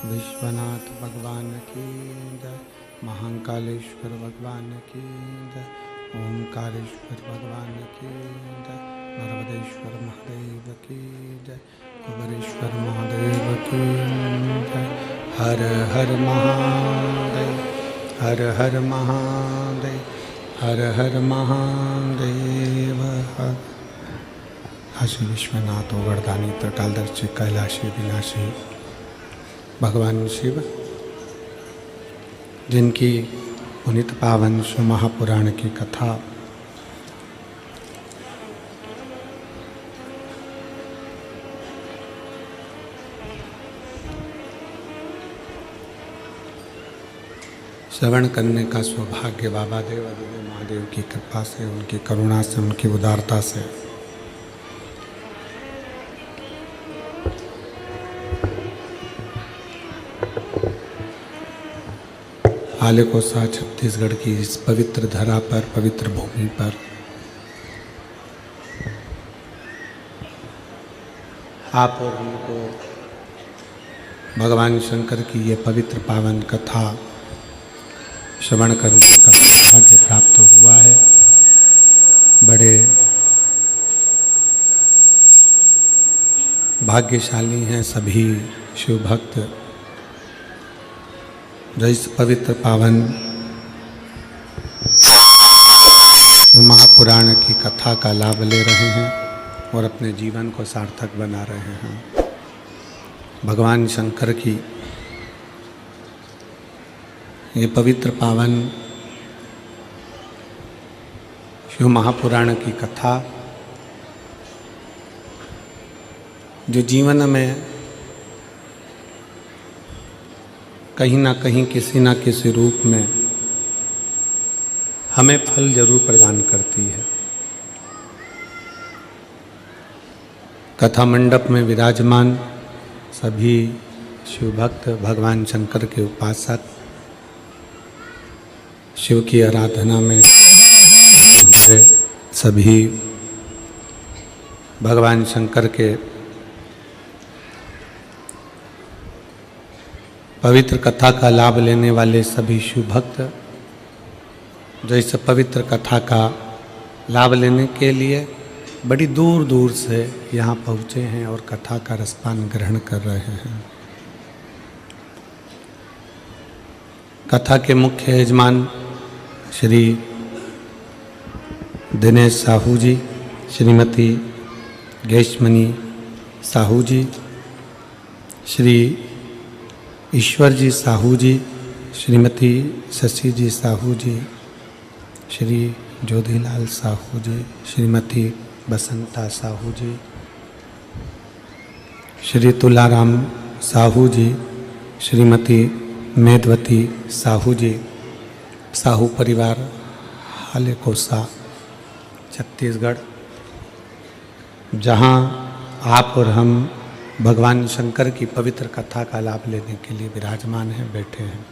विश्वनाथ भगवान की जय, महाकालेश्वर भगवान की जय, ओंकारेश्वर भगवान की जय, नर्मदेश्वर महादेव की जय, कुबेरेश्वर महादेव की जय। हर हर महादेव, हर हर महादेव, हर हर महादेव। काशी विश्वनाथ वरदानी तटालदर्शी कैलाशी विनाशी भगवान शिव, जिनकी पुनित पावन महापुराण की कथा श्रवण करने का सौभाग्य बाबा देवादिदेव महादेव की कृपा से, उनकी करुणा से, उनकी उदारता से आलेकोसा छत्तीसगढ़ की इस पवित्र धरा पर, पवित्र भूमि पर आप और हमको भगवान शंकर की ये पवित्र पावन कथा श्रवण करने का सौभाग्य प्राप्त हुआ है। बड़े भाग्यशाली हैं सभी शिव भक्त जो इस पवित्र पावन महापुराण की कथा का लाभ ले रहे हैं। और अपने जीवन को सार्थक बना रहे हैं। भगवान शंकर की ये पवित्र पावन शिव महापुराण की कथा जो जीवन में कहीं ना कहीं किसी ना किसी रूप में हमें फल जरूर प्रदान करती है। कथा मंडप में विराजमान सभी शिव भक्त, भगवान शंकर के उपासक, शिव की आराधना में हमारे सभी भगवान शंकर के पवित्र कथा का लाभ लेने वाले सभी शिव भक्त जो इस पवित्र कथा का लाभ लेने के लिए बड़ी दूर दूर से यहाँ पहुँचे हैं और कथा का रसपान ग्रहण कर रहे हैं। कथा के मुख्य यजमान श्री दिनेश साहू जी, श्रीमती गैशमणि साहू जी, श्री ईश्वर जी साहू जी, श्रीमती शशि जी साहू जी, श्री ज्योतिलाल साहू जी, श्रीमती बसंता साहू जी, श्री तुलाराम साहू जी, श्रीमती मेदवती साहू जी, साहू परिवार हालेकोसा छत्तीसगढ़, जहाँ आप और हम भगवान शंकर की पवित्र कथा का लाभ लेने के लिए विराजमान हैं, बैठे हैं।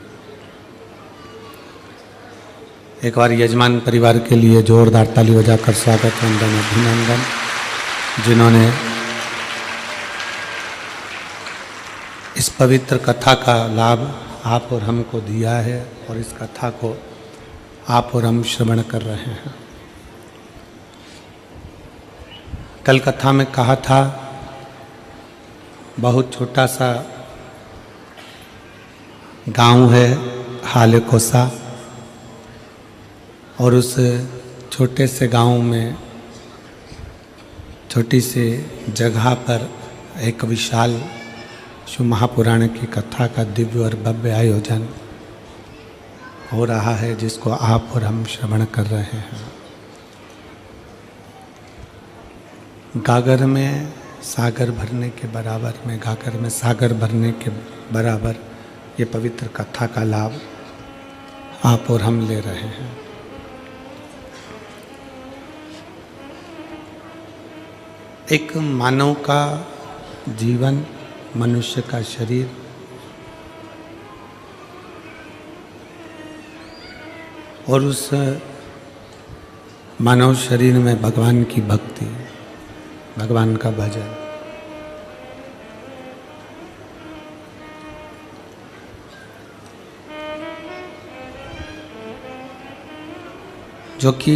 एक बार यजमान परिवार के लिए जोरदार ताली बजाकर स्वागत, वंदन, अभिनंदन, जिन्होंने इस पवित्र कथा का लाभ आप और हमको दिया है और इस कथा को आप और हम श्रवण कर रहे हैं। कल कथा में कहा था बहुत छोटा सा गांव है हालेकोसा और उस छोटे से गांव में छोटी सी जगह पर एक विशाल शिव महापुराण की कथा का दिव्य और भव्य आयोजन हो रहा है, जिसको आप और हम श्रवण कर रहे हैं। गागर में सागर भरने के बराबर में, गागर में सागर भरने के बराबर ये पवित्र कथा का लाभ आप और हम ले रहे हैं। एक मानव का जीवन, मनुष्य का शरीर और उस मानव शरीर में भगवान की भक्ति, भगवान का भजन, जो कि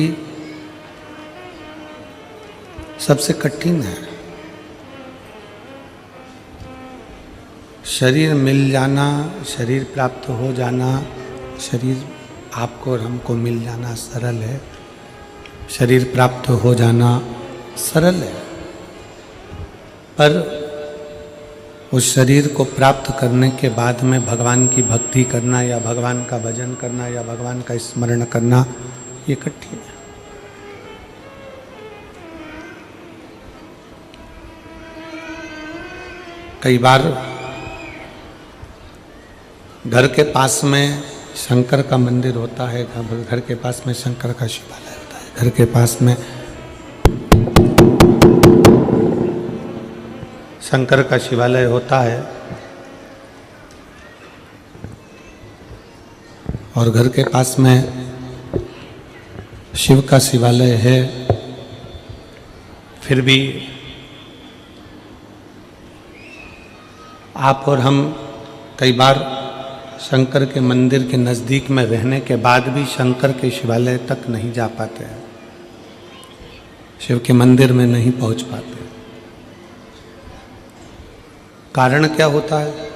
सबसे कठिन है। शरीर मिल जाना, शरीर प्राप्त हो जाना, शरीर आपको और हमको मिल जाना सरल है, शरीर प्राप्त हो जाना सरल है, पर उस शरीर को प्राप्त करने के बाद में भगवान की भक्ति करना या भगवान का भजन करना या भगवान का स्मरण करना ये कठिन है। कई बार घर के पास में शंकर का मंदिर होता है, घर के पास में शंकर का शिवालय होता है, घर के पास में शंकर का शिवालय होता है और घर के पास में शिव का शिवालय है, फिर भी आप और हम कई बार शंकर के मंदिर के नज़दीक में रहने के बाद भी शंकर के शिवालय तक नहीं जा पाते हैं, शिव के मंदिर में नहीं पहुंच पाते। कारण क्या होता है?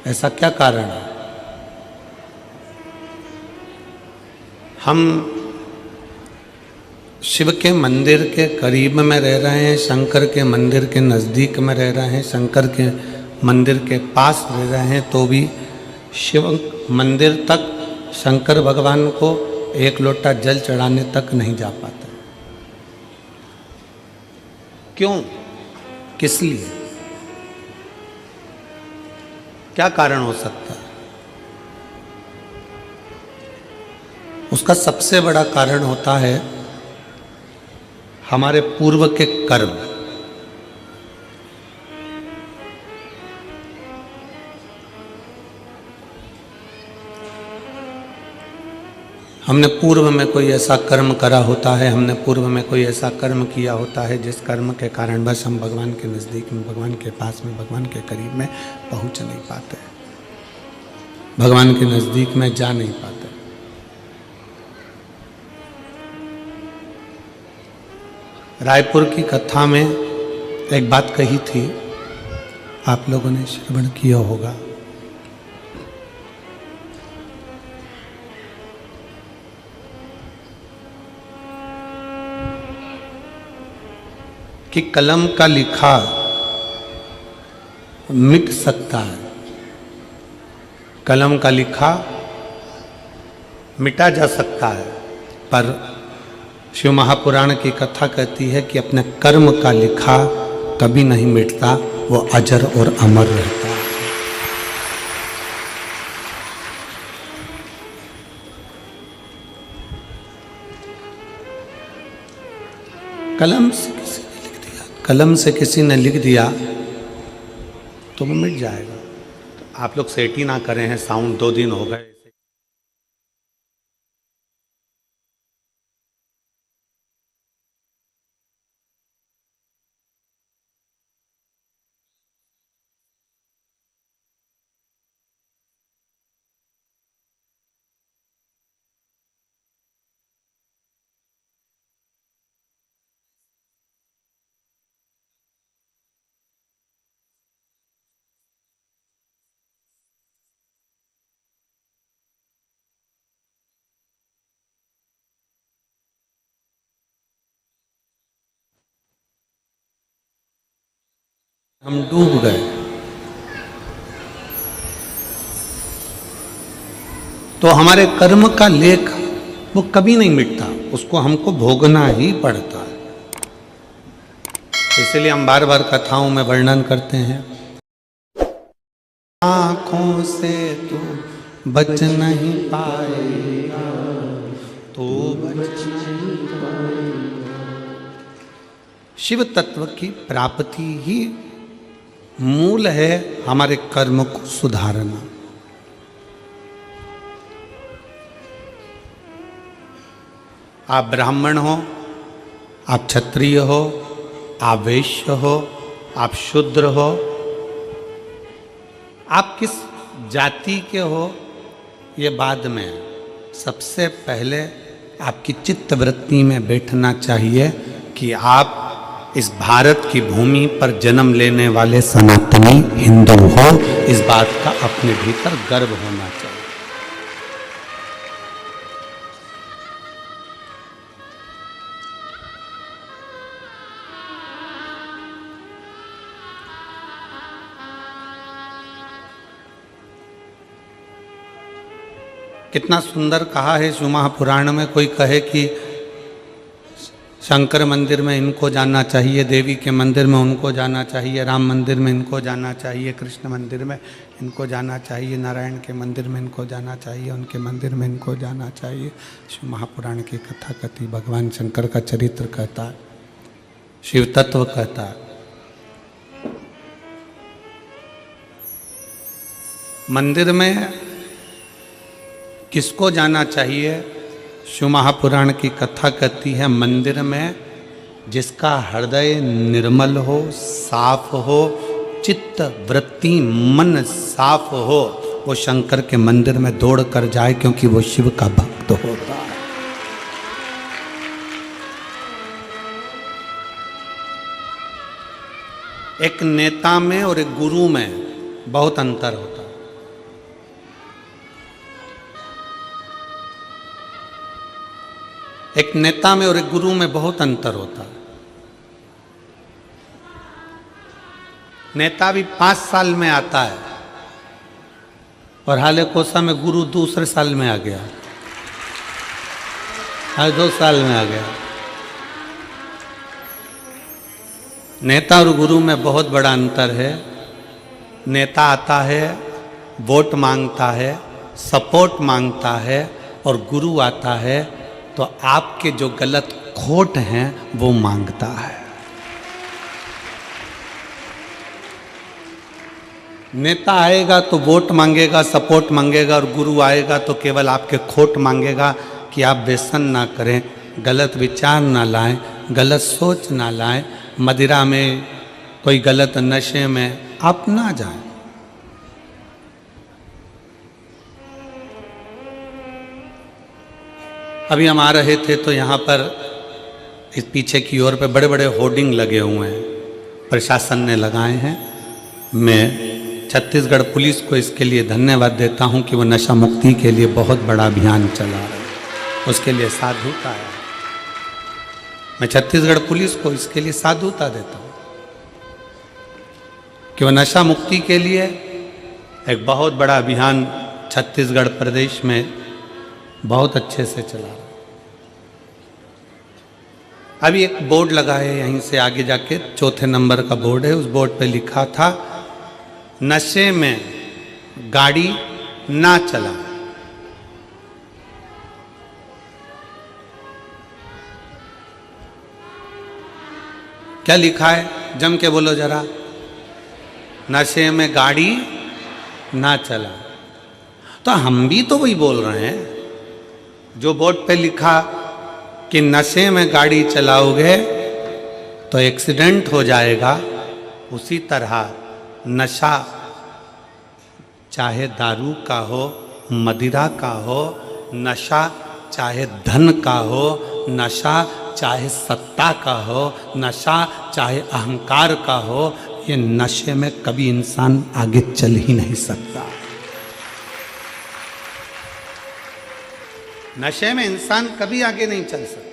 ऐसा क्या कारण है? हम शिव के मंदिर के करीब में रह रहे हैं, शंकर के मंदिर के नज़दीक में रह रहे हैं, शंकर के मंदिर के पास रह रहे हैं, तो भी शिव मंदिर तक शंकर भगवान को एक लोटा जल चढ़ाने तक नहीं जा पाते। क्यों? किस लिए? क्या कारण हो सकता है? उसका सबसे बड़ा कारण होता है हमारे पूर्व के कर्म। हमने पूर्व में कोई ऐसा कर्म करा होता है, हमने पूर्व में कोई ऐसा कर्म किया होता है जिस कर्म के कारण बस हम भगवान के नज़दीक में, भगवान के पास में, भगवान के करीब में पहुंच नहीं पाते, भगवान के नज़दीक में जा नहीं पाते। रायपुर की कथा में एक बात कही थी, आप लोगों ने श्रवण किया होगा। कि कलम का लिखा मिट सकता है, कलम का लिखा मिटा जा सकता है, पर शिव महापुराण की कथा कहती है कि अपने कर्म का लिखा कभी नहीं मिटता, वो अजर और अमर रहता है। कलम से किसी ने लिख दिया, कलम से किसी ने लिख दिया तो वो मिट जाएगा। तो आप लोग सेट ही ना करें हैं, साउंड 2 दिन हो गए। हम डूब गए। तो हमारे कर्म का लेख वो कभी नहीं मिटता, उसको हमको भोगना ही पड़ता है। इसलिए हम बार बार कथाओं में वर्णन करते हैं, आंखों से तू बच नहीं पाएगा, तो बच नहीं पाएगा। शिव तत्व की प्राप्ति ही मूल है हमारे कर्म को सुधारना। आप ब्राह्मण हो, आप क्षत्रिय हो, आप वैश्य हो, आप शूद्र हो, आप किस जाति के हो ये बाद में है। सबसे पहले आपकी चित्त वृत्ति में बैठना चाहिए कि आप इस भारत की भूमि पर जन्म लेने वाले सनातनी हिंदू हो। इस बात का अपने भीतर गर्व होना चाहिए। कितना सुंदर कहा है शिव महापुराण में। कोई कहे कि शंकर मंदिर में इनको जाना चाहिए, देवी के मंदिर में उनको जाना चाहिए, राम मंदिर में इनको जाना चाहिए, कृष्ण मंदिर में इनको जाना चाहिए, नारायण के मंदिर में इनको जाना चाहिए, उनके मंदिर में इनको जाना चाहिए। शिव महापुराण की कथा कहती, भगवान शंकर का चरित्र कहता है, शिव तत्व कहता है। मंदिर में किसको जाना चाहिए? शिव महापुराण की कथा कहती है, मंदिर में जिसका हृदय निर्मल हो, साफ हो, चित्त वृत्ति मन साफ हो, वो शंकर के मंदिर में दौड़ कर जाए, क्योंकि वो शिव का भक्त होता है। एक नेता में और एक गुरु में बहुत अंतर होता है। एक नेता में और एक गुरु में बहुत अंतर होता है। नेता भी 5 साल में आता है और हाले कोसा में गुरु दूसरे साल में आ गया, हर 2 साल में आ गया। नेता और गुरु में बहुत बड़ा अंतर है। नेता आता है, वोट मांगता है, सपोर्ट मांगता है, और गुरु आता है तो आपके जो गलत खोट हैं वो मांगता है। नेता आएगा तो वोट मांगेगा, सपोर्ट मांगेगा, और गुरु आएगा तो केवल आपके खोट मांगेगा कि आप व्यसन ना करें, गलत विचार ना लाएं, गलत सोच ना लाएं, मदिरा में कोई गलत नशे में आप ना जाएं। अभी हम आ रहे थे तो यहाँ पर इस पीछे की ओर पे बड़े बड़े होर्डिंग लगे हुए हैं, प्रशासन ने लगाए हैं। मैं छत्तीसगढ़ पुलिस को इसके लिए धन्यवाद देता हूँ कि वो नशा मुक्ति के लिए बहुत बड़ा अभियान चला रहे हैं, उसके लिए साधुता है। मैं छत्तीसगढ़ पुलिस को इसके लिए साधुता देता हूँ कि वह नशा मुक्ति के लिए एक बहुत बड़ा अभियान छत्तीसगढ़ प्रदेश में बहुत अच्छे से चला रहा है। अभी एक बोर्ड लगा है यहीं से आगे जाके, 4थे नंबर का बोर्ड है, उस बोर्ड पे लिखा था नशे में गाड़ी ना चला। क्या लिखा है, जम के बोलो जरा। नशे में गाड़ी ना चला। तो हम भी तो वही बोल रहे हैं जो बोर्ड पे लिखा कि नशे में गाड़ी चलाओगे तो एक्सीडेंट हो जाएगा, उसी तरह नशा चाहे दारू का हो, मदिरा का हो, नशा चाहे धन का हो, नशा चाहे सत्ता का हो, नशा चाहे अहंकार का हो, ये नशे में कभी इंसान आगे चल ही नहीं सकता। नशे में इंसान कभी आगे नहीं चल सकता।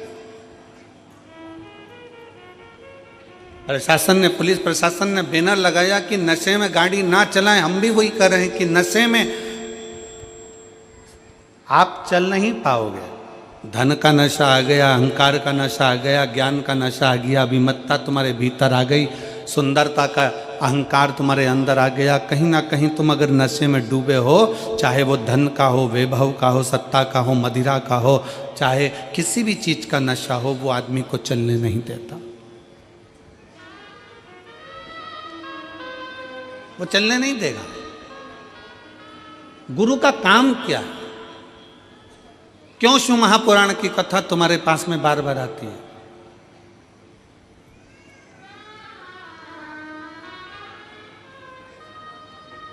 प्रशासन ने, पुलिस प्रशासन ने बैनर लगाया कि नशे में गाड़ी ना चलाएं। हम भी वही कर रहे हैं कि नशे में आप चल नहीं पाओगे। धन का नशा आ गया, अहंकार का नशा आ गया, ज्ञान का नशा आ गया, अभिमतता तुम्हारे भीतर आ गई, सुंदरता का अहंकार तुम्हारे अंदर आ गया। कहीं ना कहीं तुम अगर नशे में डूबे हो, चाहे वो धन का हो, वैभव का हो, सत्ता का हो, मदिरा का हो, चाहे किसी भी चीज का नशा हो, वो आदमी को चलने नहीं देता, वो चलने नहीं देगा। गुरु का काम क्या है? क्यों शिव महापुराण की कथा तुम्हारे पास में बार बार आती है?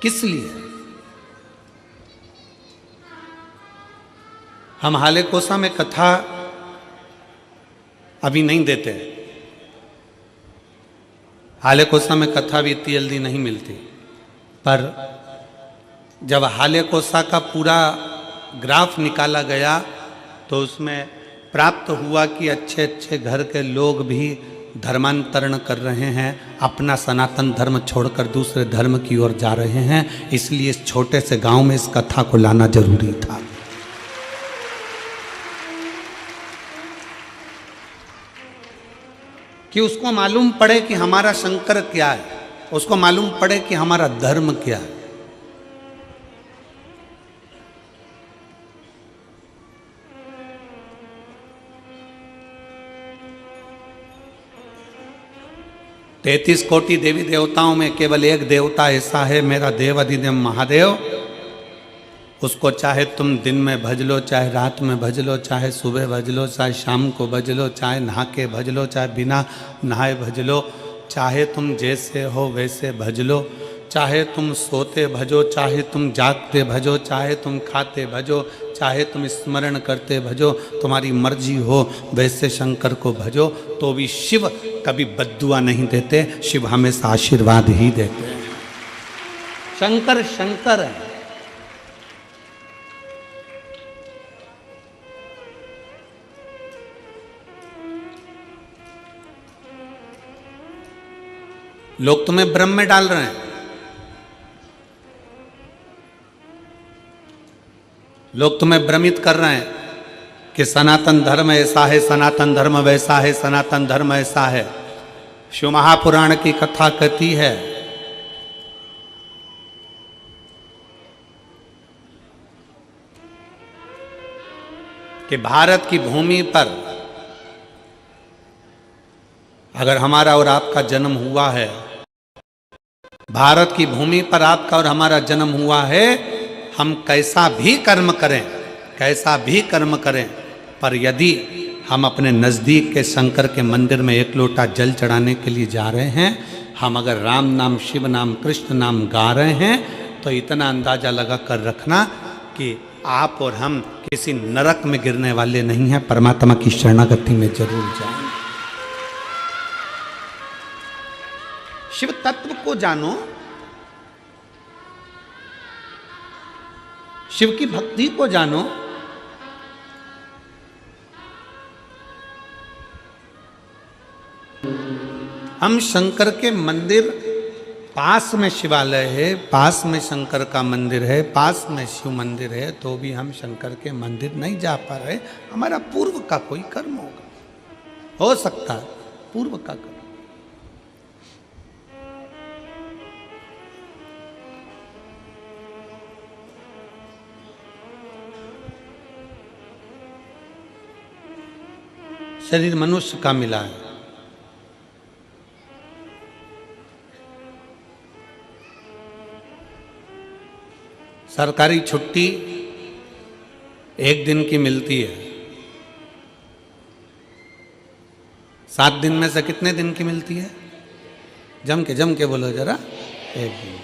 किस लिए? हम हाले कोसा में कथा अभी नहीं देते। हाले कोसा में कथा भी इतनी जल्दी नहीं मिलती, पर जब हाले कोसा का पूरा ग्राफ निकाला गया तो उसमें प्राप्त हुआ कि अच्छे अच्छे घर के लोग भी धर्मांतरण कर रहे हैं, अपना सनातन धर्म छोड़कर दूसरे धर्म की ओर जा रहे हैं। इसलिए इस छोटे से गांव में इस कथा को लाना जरूरी था। कि उसको मालूम पड़े कि हमारा शंकर क्या है, उसको मालूम पड़े कि हमारा धर्म क्या है। तैतीस कोटि देवी देवताओं में केवल एक देवता ऐसा है, मेरा देव अधिदेव महादेव। उसको चाहे तुम दिन में भज लो, चाहे रात में भज लो, चाहे सुबह भज लो, चाहे शाम को भज लो, चाहे नहा के भज लो, चाहे बिना नहाए भज लो, चाहे तुम जैसे हो वैसे भज लो, चाहे तुम सोते भजो, चाहे तुम जागते भजो, चाहे तुम खाते भजो, चाहे तुम स्मरण करते भजो, तुम्हारी मर्जी हो वैसे शंकर को भजो। तो भी शिव कभी बद्दुआ नहीं देते, शिव हमेशा आशीर्वाद ही देते हैं। शंकर शंकर है। लोग तुम्हें भ्रम में डाल रहे हैं। लोग तुम्हें भ्रमित कर रहे हैं कि सनातन धर्म ऐसा है, सनातन धर्म वैसा है, सनातन धर्म ऐसा है। शिव महापुराण की कथा कहती है कि भारत की भूमि पर अगर हमारा और आपका जन्म हुआ है, भारत की भूमि पर आपका और हमारा जन्म हुआ है, हम कैसा भी कर्म करें, कैसा भी कर्म करें, पर यदि हम अपने नज़दीक के शंकर के मंदिर में एक लोटा जल चढ़ाने के लिए जा रहे हैं, हम अगर राम नाम, शिव नाम, कृष्ण नाम गा रहे हैं, तो इतना अंदाज़ा लगा कर रखना कि आप और हम किसी नरक में गिरने वाले नहीं हैं, परमात्मा की शरणागति में जरूर जाएंगे। शिव तत्व को जानो, शिव की भक्ति को जानो। हम शंकर के मंदिर, पास में शिवालय है, पास में शंकर का मंदिर है, पास में शिव मंदिर है, तो भी हम शंकर के मंदिर नहीं जा पा रहे। हमारा पूर्व का कोई कर्म होगा, हो सकता है पूर्व का कर्म। शरीर मनुष्य का मिला है, सरकारी छुट्टी एक दिन की मिलती है, 7 दिन में से कितने दिन की मिलती है? जम के बोलो जरा। एक दिन।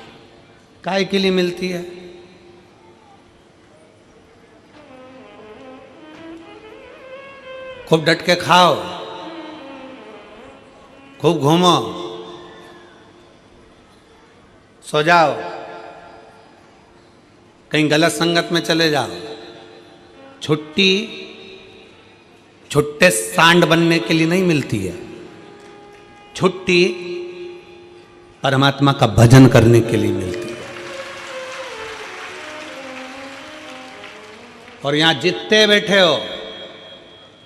काय के लिए मिलती है? खूब डट के खाओ, खूब घूमो, सो जाओ, कहीं गलत संगत में चले जाओ। छुट्टी छुट्टे सांड बनने के लिए नहीं मिलती है, छुट्टी परमात्मा का भजन करने के लिए मिलती है। और यहां जितने बैठे हो,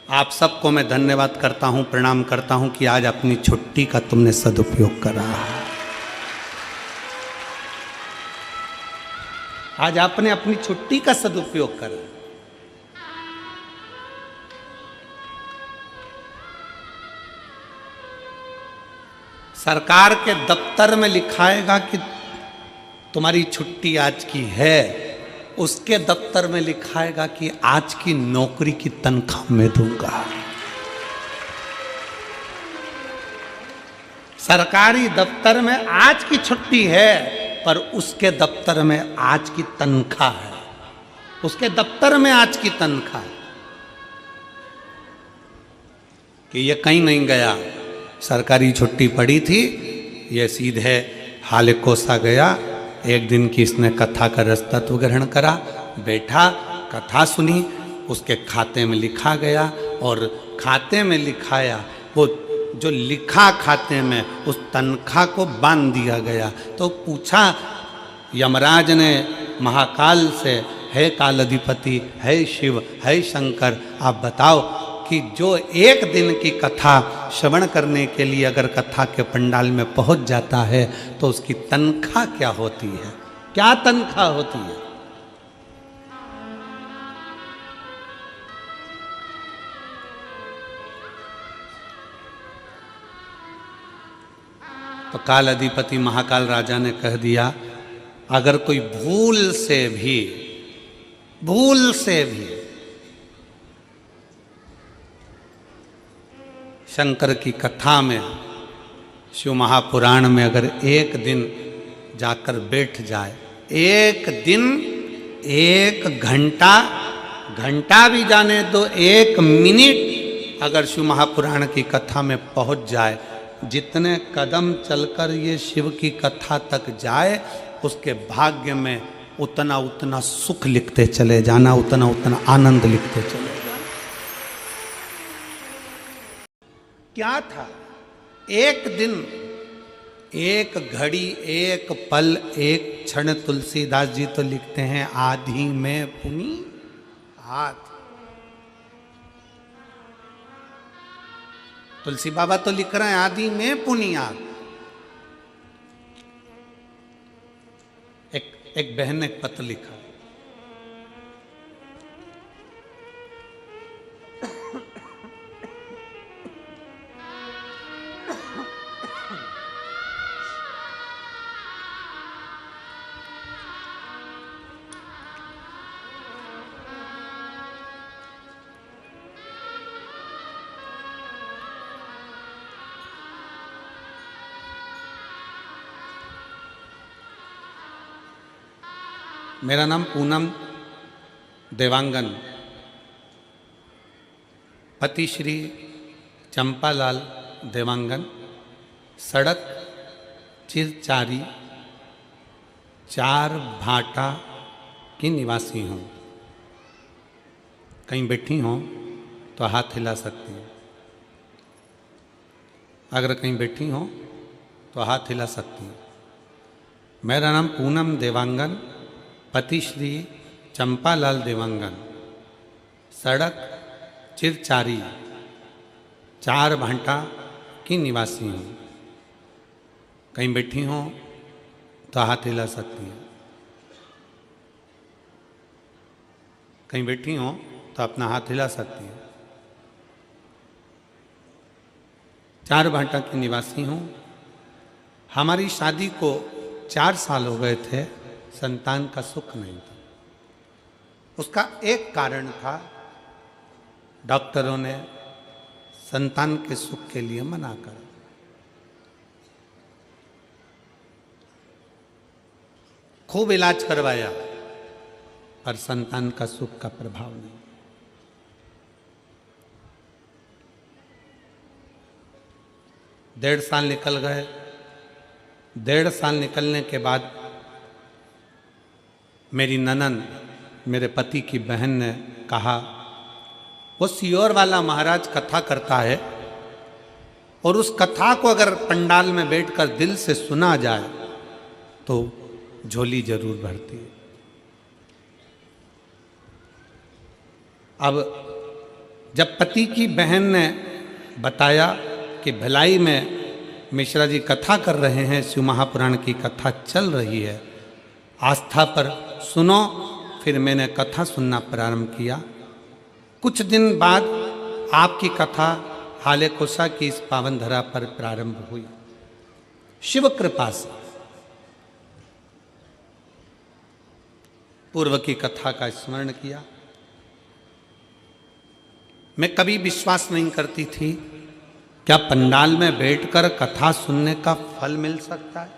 आप सबको मैं धन्यवाद करता हूं, प्रणाम करता हूं कि आज अपनी छुट्टी का तुमने सदुपयोग करा। आज आपने अपनी छुट्टी का सदुपयोग करा। सरकार के दफ्तर में लिखाएगा कि तुम्हारी छुट्टी आज की है, उसके दफ्तर में लिखाएगा कि आज की नौकरी की तनख्वाह मैं दूंगा। सरकारी दफ्तर में आज की छुट्टी है, पर उसके दफ्तर में आज की तनख्वाह है, उसके दफ्तर में आज की तनख्वाह है। कि ये कहीं नहीं गया, सरकारी छुट्टी पड़ी थी, ये सीधे हाले कोसा गया। एक दिन की इसने कथा का रसतत्व ग्रहण करा, बैठा, कथा सुनी, उसके खाते में लिखा गया, और खाते में लिखाया, वो जो लिखा खाते में, उस तनख्वाह को बांध दिया गया। तो पूछा यमराज ने महाकाल से, है काल अधिपति, है शिव, है शंकर, आप बताओ कि जो एक दिन की कथा श्रवण करने के लिए अगर कथा के पंडाल में पहुंच जाता है, तो उसकी तनख्वाह क्या होती है? क्या तनख्वाह होती है? तो काल अधिपति महाकाल राजा ने कह दिया, अगर कोई भूल से भी शंकर की कथा में, शिव महापुराण में अगर एक दिन जाकर बैठ जाए, एक दिन, एक घंटा, घंटा भी जाने दो, 1 मिनट अगर शिव महापुराण की कथा में पहुंच जाए, जितने कदम चलकर ये शिव की कथा तक जाए, उसके भाग्य में उतना उतना सुख लिखते चले जाना, उतना उतना आनंद लिखते चले जाना। क्या था? एक दिन एक घड़ी, एक पल, एक क्षण तुलसीदास जी तो लिखते हैं आधी में पुनी हाथ। तुलसी बाबा तो लिख रहे हैं आदि में पुनियाद। एक बहन ने एक पत्र लिखा, मेरा नाम पूनम देवांगन, पति श्री चंपालाल देवांगन, सड़क चिरचारी 4 भाटा की निवासी हूँ। कहीं बैठी हो तो हाथ हिला सकती हैं। अगर कहीं बैठी हो तो हाथ हिला सकती हैं। मेरा नाम पूनम देवांगन, पति श्री चंपालाल देवांगन, सड़क चिरचारी 4 भाटा की निवासी हूँ। कहीं बैठी हो तो हाथ हिला सकती हैं। कहीं बैठी हो तो अपना हाथ हिला सकती हैं। 4 भाटा की निवासी हूँ। हमारी शादी को 4 साल हो गए थे, संतान का सुख नहीं था। उसका एक कारण था, डॉक्टरों ने संतान के सुख के लिए मना कर, खूब इलाज करवाया, पर संतान का सुख का प्रभाव नहीं। डेढ़ साल निकल गए। 1.5 साल निकलने के बाद मेरी ननंद, मेरे पति की बहन ने कहा, वो सियोर वाला महाराज कथा करता है और उस कथा को अगर पंडाल में बैठकर दिल से सुना जाए तो झोली जरूर भरती है। अब जब पति की बहन ने बताया कि भिलाई में मिश्रा जी कथा कर रहे हैं, शिव महापुराण की कथा चल रही है, आस्था पर सुनो, फिर मैंने कथा सुनना प्रारंभ किया। कुछ दिन बाद आपकी कथा हाले कोसा की इस पावन धरा पर प्रारंभ हुई। शिव कृपा से पूर्व की कथा का स्मरण किया। मैं कभी विश्वास नहीं करती थी क्या पंडाल में बैठकर कथा सुनने का फल मिल सकता है।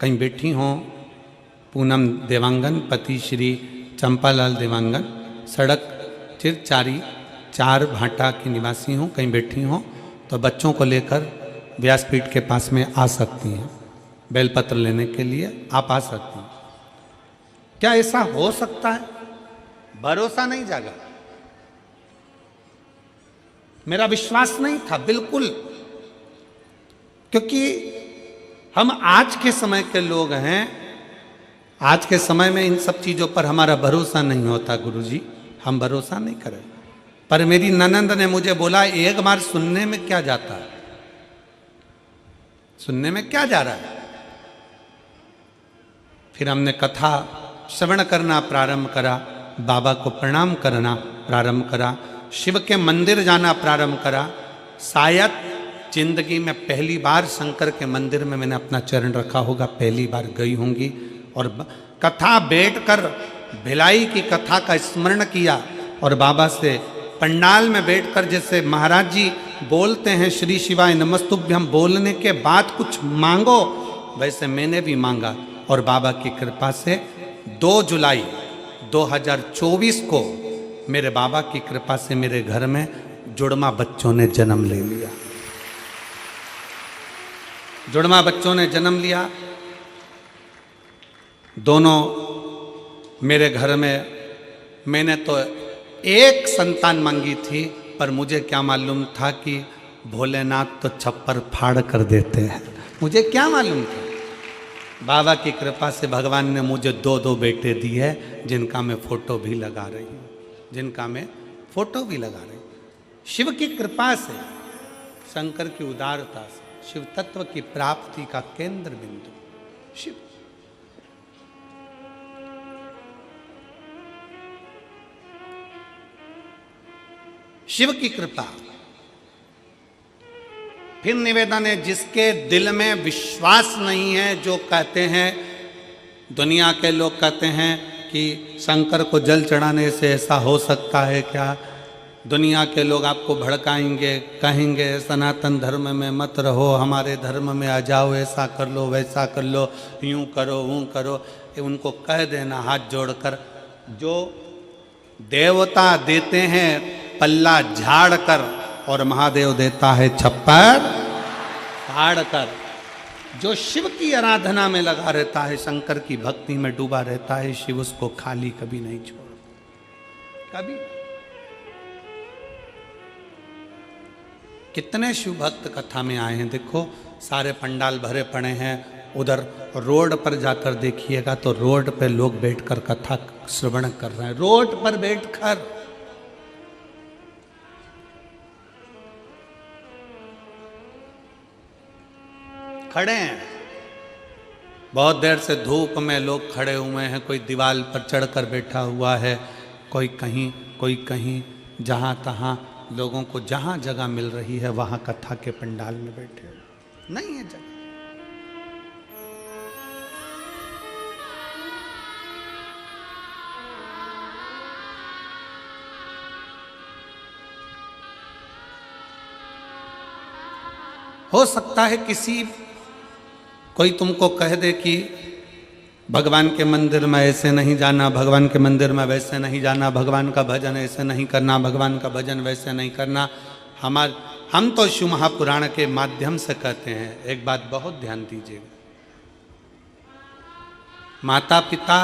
कहीं बैठी हो, पूनम देवांगन, पति श्री चंपालाल देवांगन, सड़क चिरचारी 4 भाटा की निवासी हूँ। कहीं बैठी हो तो बच्चों को लेकर व्यासपीठ के पास में आ सकती हैं। बेलपत्र लेने के लिए आप आ सकती हैं। क्या ऐसा हो सकता है? भरोसा नहीं जागा, मेरा विश्वास नहीं था बिल्कुल, क्योंकि हम आज के समय के लोग हैं। आज के समय में इन सब चीज़ों पर हमारा भरोसा नहीं होता गुरुजी, हम भरोसा नहीं करें। पर मेरी ननंद ने मुझे बोला, एक बार सुनने में क्या जाता है, सुनने में क्या जा रहा है। फिर हमने कथा श्रवण करना प्रारंभ करा, बाबा को प्रणाम करना प्रारंभ करा, शिव के मंदिर जाना प्रारंभ करा। शायद जिंदगी में पहली बार शंकर के मंदिर में मैंने अपना चरण रखा होगा, पहली बार गई होंगी और कथा बैठकर भिलाई की कथा का स्मरण किया और बाबा से पंडाल में बैठकर जैसे महाराज जी बोलते हैं श्री शिवाय नमस्तुभ्यम बोलने के बाद कुछ मांगो, वैसे मैंने भी मांगा और बाबा की कृपा से 2 जुलाई 2024 को मेरे बाबा की कृपा से मेरे घर में जुड़वा बच्चों ने जन्म ले लिया। जुड़वा बच्चों ने जन्म लिया। दोनों मेरे घर में, मैंने तो एक संतान मांगी थी, पर मुझे क्या मालूम था कि भोलेनाथ तो छप्पर फाड़ कर देते हैं। मुझे क्या मालूम था। बाबा की कृपा से भगवान ने मुझे 2 बेटे दिए हैं, जिनका मैं फोटो भी लगा रही हूँ, जिनका मैं फोटो भी लगा रही हूँ। शिव की कृपा से, शंकर की उदारता से, शिव तत्व की प्राप्ति का केंद्र बिंदु शिव। शिव की कृपा। फिर निवेदन है, जिसके दिल में विश्वास नहीं है, जो कहते हैं, दुनिया के लोग कहते हैं कि शंकर को जल चढ़ाने से ऐसा हो सकता है क्या, दुनिया के लोग आपको भड़काएंगे, कहेंगे सनातन धर्म में मत रहो, हमारे धर्म में आ जाओ, ऐसा कर लो, वैसा कर लो, यूं करो, वो करो। उनको कह देना हाथ जोड़कर, जो देवता देते हैं पल्ला झाड़ कर और महादेव देता है छप्पर फाड़ कर। जो शिव की आराधना में लगा रहता है, शंकर की भक्ति में डूबा रहता है, शिव उसको खाली कभी नहीं छोड़, कभी। कितने शिव भक्त कथा में आए हैं, देखो सारे पंडाल भरे पड़े हैं। उधर रोड पर जाकर देखिएगा तो रोड पे लोग बैठकर कथा श्रवण कर रहे हैं, रोड पर बैठकर। खड़े हैं, बहुत देर से धूप में लोग खड़े हुए हैं, कोई दीवार पर चढ़कर बैठा हुआ है, कोई कहीं, कोई कहीं, जहाँ तहाँ लोगों को जहाँ जगह मिल रही है वहाँ कथा के पंडाल में बैठे। नहीं है जगह। हो सकता है किसी कोई तुमको कह दे कि भगवान के मंदिर में ऐसे नहीं जाना, भगवान के मंदिर में वैसे नहीं जाना, भगवान का भजन ऐसे नहीं करना, भगवान का भजन वैसे नहीं करना। हम तो शिव महापुराण के माध्यम से कहते हैं, एक बात बहुत ध्यान दीजिएगा, माता पिता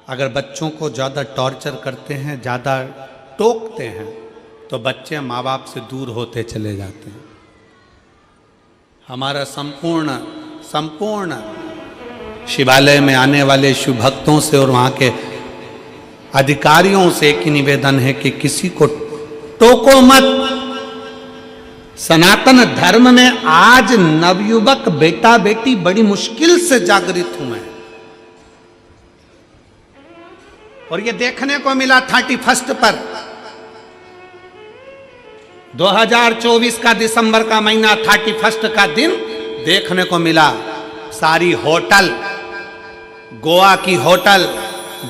अगर बच्चों को ज़्यादा टॉर्चर करते हैं, ज़्यादा टोकते हैं, तो बच्चे माँ बाप से दूर होते चले जाते हैं। हमारा संपूर्ण शिवालय में आने वाले शिव भक्तों से और वहाँ के अधिकारियों से एक ही निवेदन है कि किसी को टोको मत। सनातन धर्म में आज नवयुवक बेटा बेटी बड़ी मुश्किल से जागृत हुए हैं, और ये देखने को मिला 31 पर 2024 का दिसंबर का महीना 31 का दिन देखने को मिला। सारी होटल, गोवा की होटल,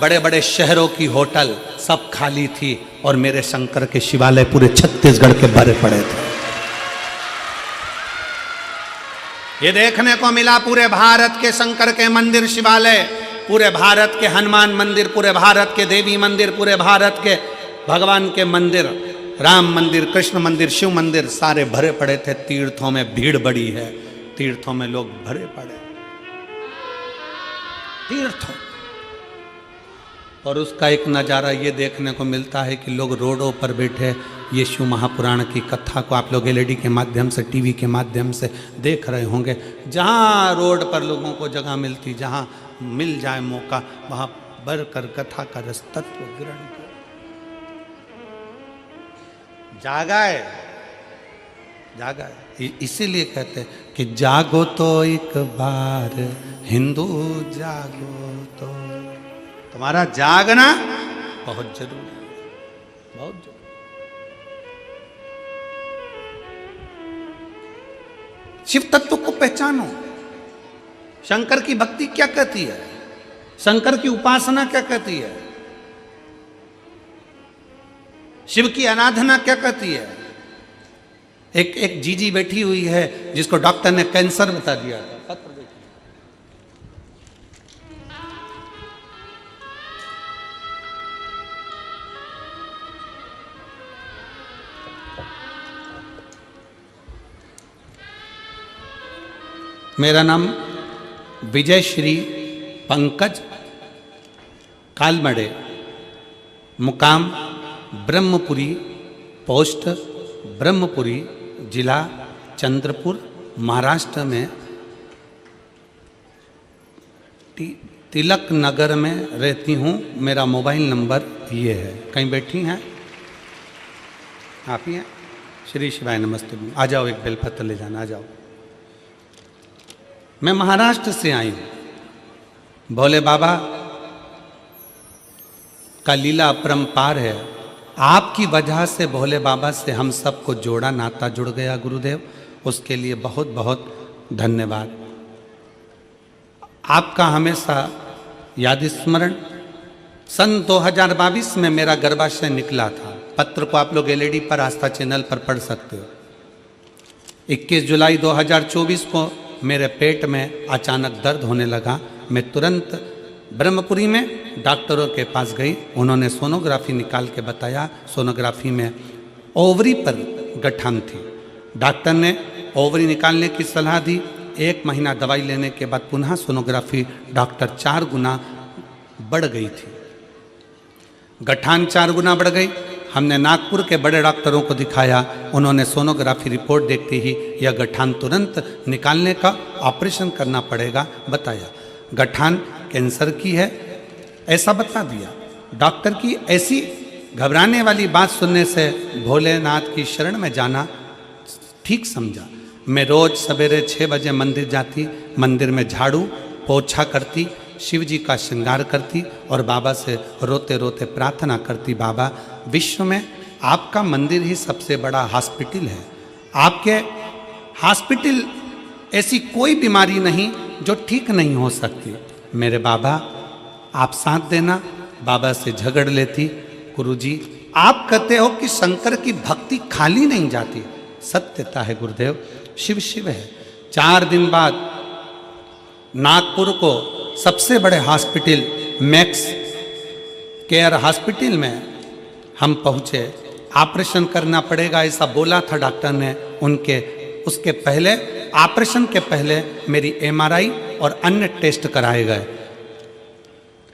बड़े बड़े शहरों की होटल सब खाली थी, और मेरे शंकर के शिवालय पूरे छत्तीसगढ़ के भरे पड़े थे। ये देखने को मिला पूरे भारत के शंकर के मंदिर शिवालय, पूरे भारत के हनुमान मंदिर, पूरे भारत के देवी मंदिर, पूरे भारत के भगवान के मंदिर, राम मंदिर, कृष्ण मंदिर, शिव मंदिर सारे भरे पड़े थे। तीर्थों में भीड़ बड़ी है, तीर्थों में लोग भरे पड़े, तीर्थों। और उसका एक नज़ारा ये देखने को मिलता है कि लोग रोडों पर बैठे ये शिव महापुराण की कथा को आप लोग एलईडी के माध्यम से, टीवी के माध्यम से देख रहे होंगे। जहाँ रोड पर लोगों को जगह मिलती, जहाँ मिल जाए मौका, वहाँ बढ़कर कथा का रस तत्व ग्रहण करो। जागाए, जागाए। इसीलिए कहते हैं कि जागो तो एक बार हिंदू, जागो तो। तुम्हारा जागना बहुत जरूरी है, बहुत जरूरी। शिव तत्व को पहचानो। शंकर की भक्ति क्या कहती है, शंकर की उपासना क्या कहती है, शिव की आराधना क्या कहती है। एक जीजी बैठी हुई है जिसको डॉक्टर ने कैंसर बता दिया था, पत्र देखिए। मेरा नाम विजय श्री पंकज कालमड़े, मुकाम ब्रह्मपुरी, पोस्ट ब्रह्मपुरी, जिला चंद्रपुर, महाराष्ट्र में तिलक नगर में रहती हूँ, मेरा मोबाइल नंबर ये है। कहीं बैठी हैं आप ही हैं? श्री शिवाय नमस्ते। आ जाओ, एक बेलपत्र ले जाना, आ जाओ। मैं महाराष्ट्र से आई हूँ। भोले बाबा का लीला अपरंपार है। आपकी वजह से भोले बाबा से हम सबको जोड़ा, नाता जुड़ गया गुरुदेव, उसके लिए बहुत बहुत धन्यवाद। आपका हमेशा याद स्मरण। सन 2022 में मेरा गर्भाशय निकला था। पत्र को आप लोग एलईडी पर आस्था चैनल पर पढ़ सकते हो। 21 जुलाई 2024 को मेरे पेट में अचानक दर्द होने लगा। मैं तुरंत ब्रह्मपुरी में डॉक्टरों के पास गई। उन्होंने सोनोग्राफी निकाल के बताया, सोनोग्राफी में ओवरी पर गठान थी। डॉक्टर ने ओवरी निकालने की सलाह दी। 1 महीना दवाई लेने के बाद पुनः सोनोग्राफी डॉक्टर 4 गुना बढ़ गई थी। गठान 4 गुना बढ़ गई। हमने नागपुर के बड़े डॉक्टरों को दिखाया। उन्होंने सोनोग्राफी रिपोर्ट देखते ही यह गठान तुरंत निकालने का ऑपरेशन करना पड़ेगा बताया। गठान कैंसर की है ऐसा बता दिया। डॉक्टर की ऐसी घबराने वाली बात सुनने से भोलेनाथ की शरण में जाना ठीक समझा। मैं रोज सवेरे 6 बजे मंदिर जाती, मंदिर में झाड़ू पोछा करती, शिव जी का श्रृंगार करती और बाबा से रोते रोते प्रार्थना करती, बाबा विश्व में आपका मंदिर ही सबसे बड़ा हॉस्पिटल है। आपके हॉस्पिटल ऐसी कोई बीमारी नहीं जो ठीक नहीं हो सकती। मेरे बाबा आप साथ देना। बाबा से झगड़ लेती, गुरुजी आप कहते हो कि शंकर की भक्ति खाली नहीं जाती। सत्यता है गुरुदेव, शिव शिव है। 4 दिन बाद नागपुर को सबसे बड़े हॉस्पिटल मैक्स केयर हॉस्पिटल में हम पहुँचे। ऑपरेशन करना पड़ेगा ऐसा बोला था डॉक्टर ने। उसके पहले ऑपरेशन के पहले मेरी एमआरआई और अन्य टेस्ट कराए गए,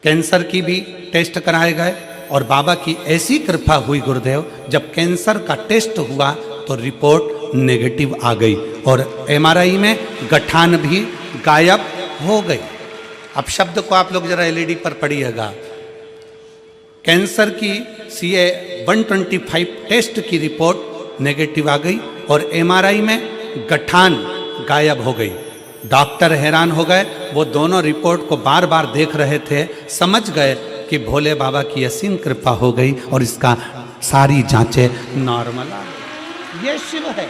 कैंसर की भी टेस्ट कराए गए। और बाबा की ऐसी कृपा हुई गुरुदेव, जब कैंसर का टेस्ट हुआ तो रिपोर्ट नेगेटिव आ गई और एमआरआई में गठान भी गायब हो गई। अब शब्द को आप लोग जरा एलईडी पर पढ़िएगा। कैंसर की CA 125 टेस्ट की रिपोर्ट नेगेटिव आ गई और एमआरआई में गठान गायब हो गई। डॉक्टर हैरान हो गए। वो दोनों रिपोर्ट को बार बार देख रहे थे। समझ गए कि भोले बाबा की असीम कृपा हो गई और इसका सारी जांचें नॉर्मल आ गई। ये शिव है,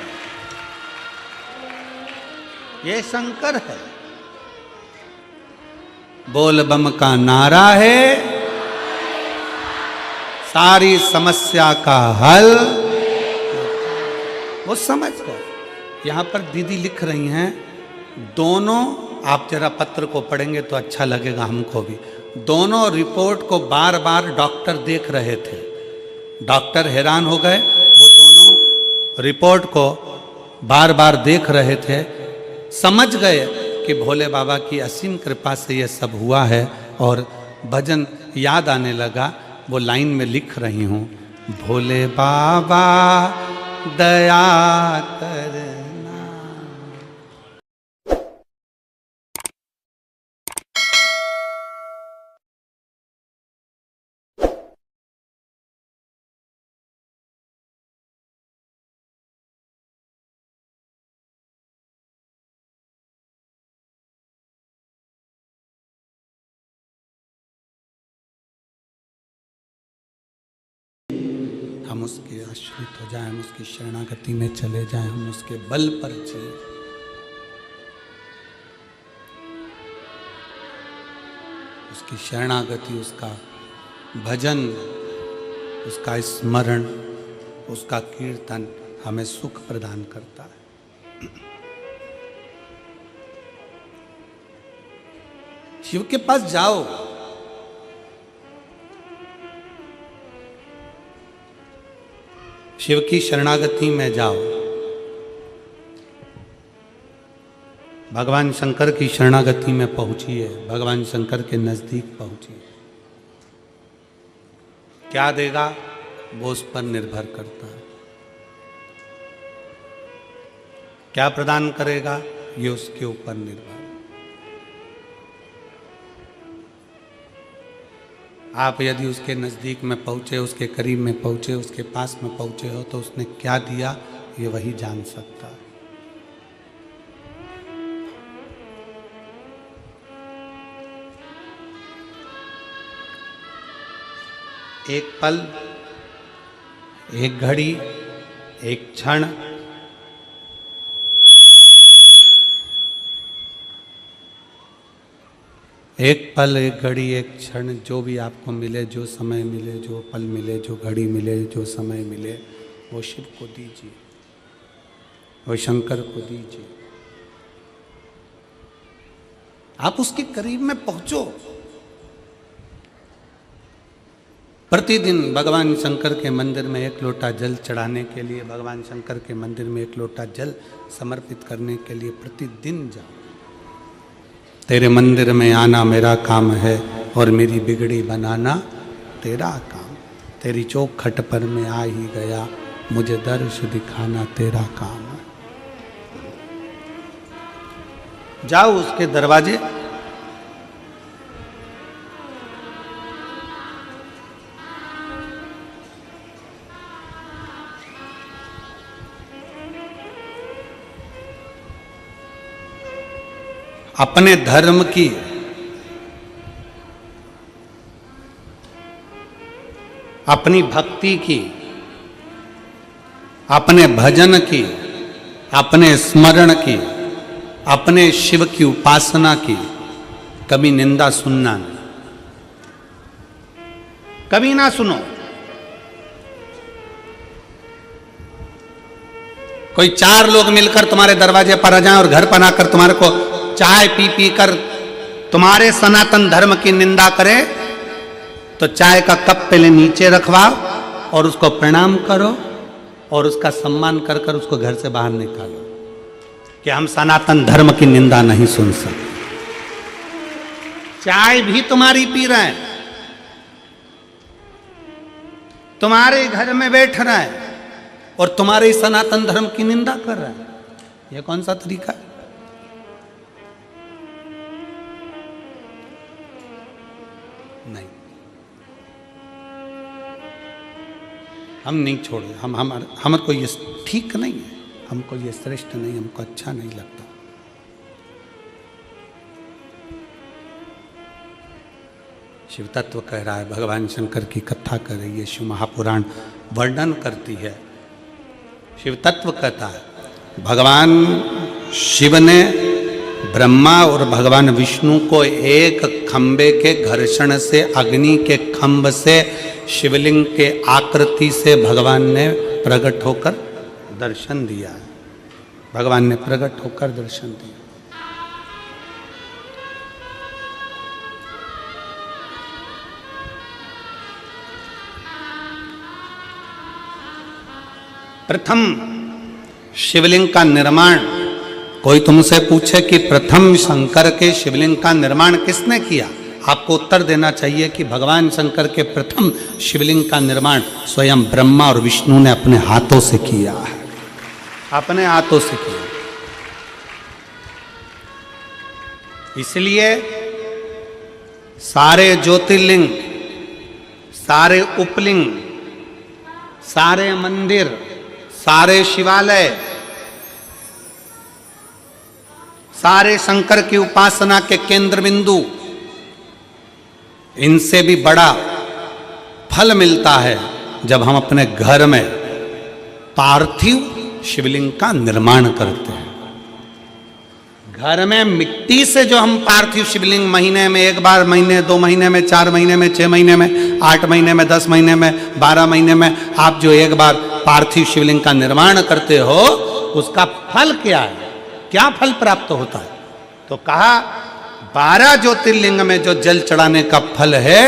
ये शंकर है। बोल बम का नारा है, सारी समस्या का हल। वो समझ गए। यहां पर दीदी लिख रही हैं, दोनों, आप जरा पत्र को पढ़ेंगे तो अच्छा लगेगा हमको भी। दोनों रिपोर्ट को बार बार डॉक्टर देख रहे थे। डॉक्टर हैरान हो गए। वो दोनों रिपोर्ट को बार बार देख रहे थे। समझ गए कि भोले बाबा की असीम कृपा से ये सब हुआ है। और भजन याद आने लगा। वो लाइन में लिख रही हूँ, भोले बाबा दया करना। हम उसके आश्रित हो जाएं, हम उसकी शरणागति में चले जाएं, हम उसके बल पर जिए। उसकी शरणागति, उसका भजन, उसका स्मरण, उसका कीर्तन हमें सुख प्रदान करता है। शिव के पास जाओ, शिव की शरणागति में जाओ। भगवान शंकर की शरणागति में पहुंचिए, भगवान शंकर के नजदीक पहुंचिए। क्या देगा वो उस पर निर्भर करता है। क्या प्रदान करेगा ये उसके ऊपर निर्भर। आप यदि उसके नज़दीक में पहुँचे, उसके करीब में पहुँचे, उसके पास में पहुँचे हो तो उसने क्या दिया ये वही जान सकता है। एक पल, एक घड़ी, एक क्षण, एक पल, एक घड़ी, एक क्षण, जो भी आपको मिले, जो समय मिले, जो पल मिले, जो घड़ी मिले, जो समय मिले, वो शिव को दीजिए, वो शंकर को दीजिए। आप उसके करीब में पहुंचो। प्रतिदिन भगवान शंकर के मंदिर में एक लोटा जल चढ़ाने के लिए, भगवान शंकर के मंदिर में एक लोटा जल समर्पित करने के लिए प्रतिदिन जाओ। तेरे मंदिर में आना मेरा काम है और मेरी बिगड़ी बनाना तेरा काम। तेरी चौखट पर मैं आ ही गया, मुझे दर्श दिखाना तेरा काम है। जाओ उसके दरवाजे, अपने धर्म की, अपनी भक्ति की, अपने भजन की, अपने स्मरण की, अपने शिव की उपासना की कभी निंदा सुनना नहीं, कभी ना सुनो। कोई चार लोग मिलकर तुम्हारे दरवाजे पर आ जाएं और घर पर आकर तुम्हारे को चाय पी पी कर तुम्हारे सनातन धर्म की निंदा करे, तो चाय का कप पहले नीचे रखवाओ और उसको प्रणाम करो और उसका सम्मान कर कर उसको घर से बाहर निकालो कि हम सनातन धर्म की निंदा नहीं सुन सकते। चाय भी तुम्हारी पी रहे हैं, तुम्हारे घर में बैठ रहा है और तुम्हारे सनातन धर्म की निंदा कर रहा है। यह कौन सा तरीका है? नहीं, हम नहीं छोड़े। हमको ये ठीक नहीं है, हमको ये श्रेष्ठ नहीं, हमको अच्छा नहीं लगता। शिव तत्व कह रहा है, भगवान शंकर की कथा कर रही है, शिव महापुराण वर्णन करती है। शिव तत्व कहता है भगवान शिव ने ब्रह्मा और भगवान विष्णु को एक खंबे के घर्षण से, अग्नि के खंभ से, शिवलिंग के आकृति से भगवान ने प्रकट होकर दर्शन दिया। भगवान ने प्रकट होकर दर्शन दिया। प्रथम शिवलिंग का निर्माण, कोई तुमसे पूछे कि प्रथम शंकर के शिवलिंग का निर्माण किसने किया, आपको उत्तर देना चाहिए कि भगवान शंकर के प्रथम शिवलिंग का निर्माण स्वयं ब्रह्मा और विष्णु ने अपने हाथों से किया है, अपने हाथों से किया। इसलिए सारे ज्योतिर्लिंग, सारे उपलिंग, सारे मंदिर, सारे शिवालय, सारे शंकर की उपासना के केंद्र बिंदु, इनसे भी बड़ा फल मिलता है जब हम अपने घर में पार्थिव शिवलिंग का निर्माण करते हैं। घर में मिट्टी से जो हम पार्थिव शिवलिंग महीने में एक बार, महीने 2 महीने में, 4 महीने में, 6 महीने में, 8 महीने में, 10 महीने में, 12 महीने में आप जो एक बार पार्थिव शिवलिंग का निर्माण करते हो, उसका फल क्या है, क्या फल प्राप्त होता है? तो कहा 12 ज्योतिर्लिंग में जो जल चढ़ाने का फल है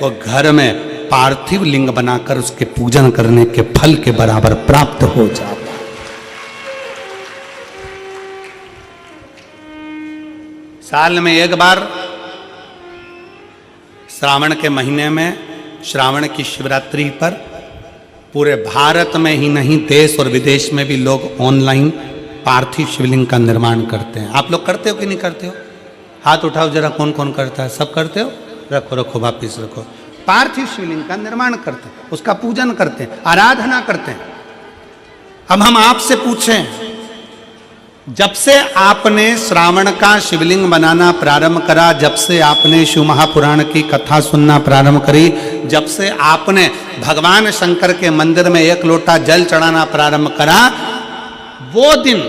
वो घर में पार्थिव लिंग बनाकर उसके पूजन करने के फल के बराबर प्राप्त हो जाता है। साल में एक बार श्रावण के महीने में, श्रावण की शिवरात्रि पर पूरे भारत में ही नहीं, देश और विदेश में भी लोग ऑनलाइन पार्थिव शिवलिंग का निर्माण करते हैं। आप लोग करते हो कि नहीं करते हो? हाथ उठाओ जरा, कौन कौन करता है? सब करते हो? रखो रखो, वापिस रखो। पार्थिव शिवलिंग का निर्माण करते हैं, उसका पूजन करते हैं, आराधना करते हैं। अब हम आपसे पूछें, जब से आपने श्रावण का शिवलिंग बनाना प्रारंभ करा, जब से आपने शिव महापुराण की कथा सुनना प्रारंभ करी, जब से आपने भगवान शंकर के मंदिर में एक लोटा जल चढ़ाना प्रारंभ करा, वो दिन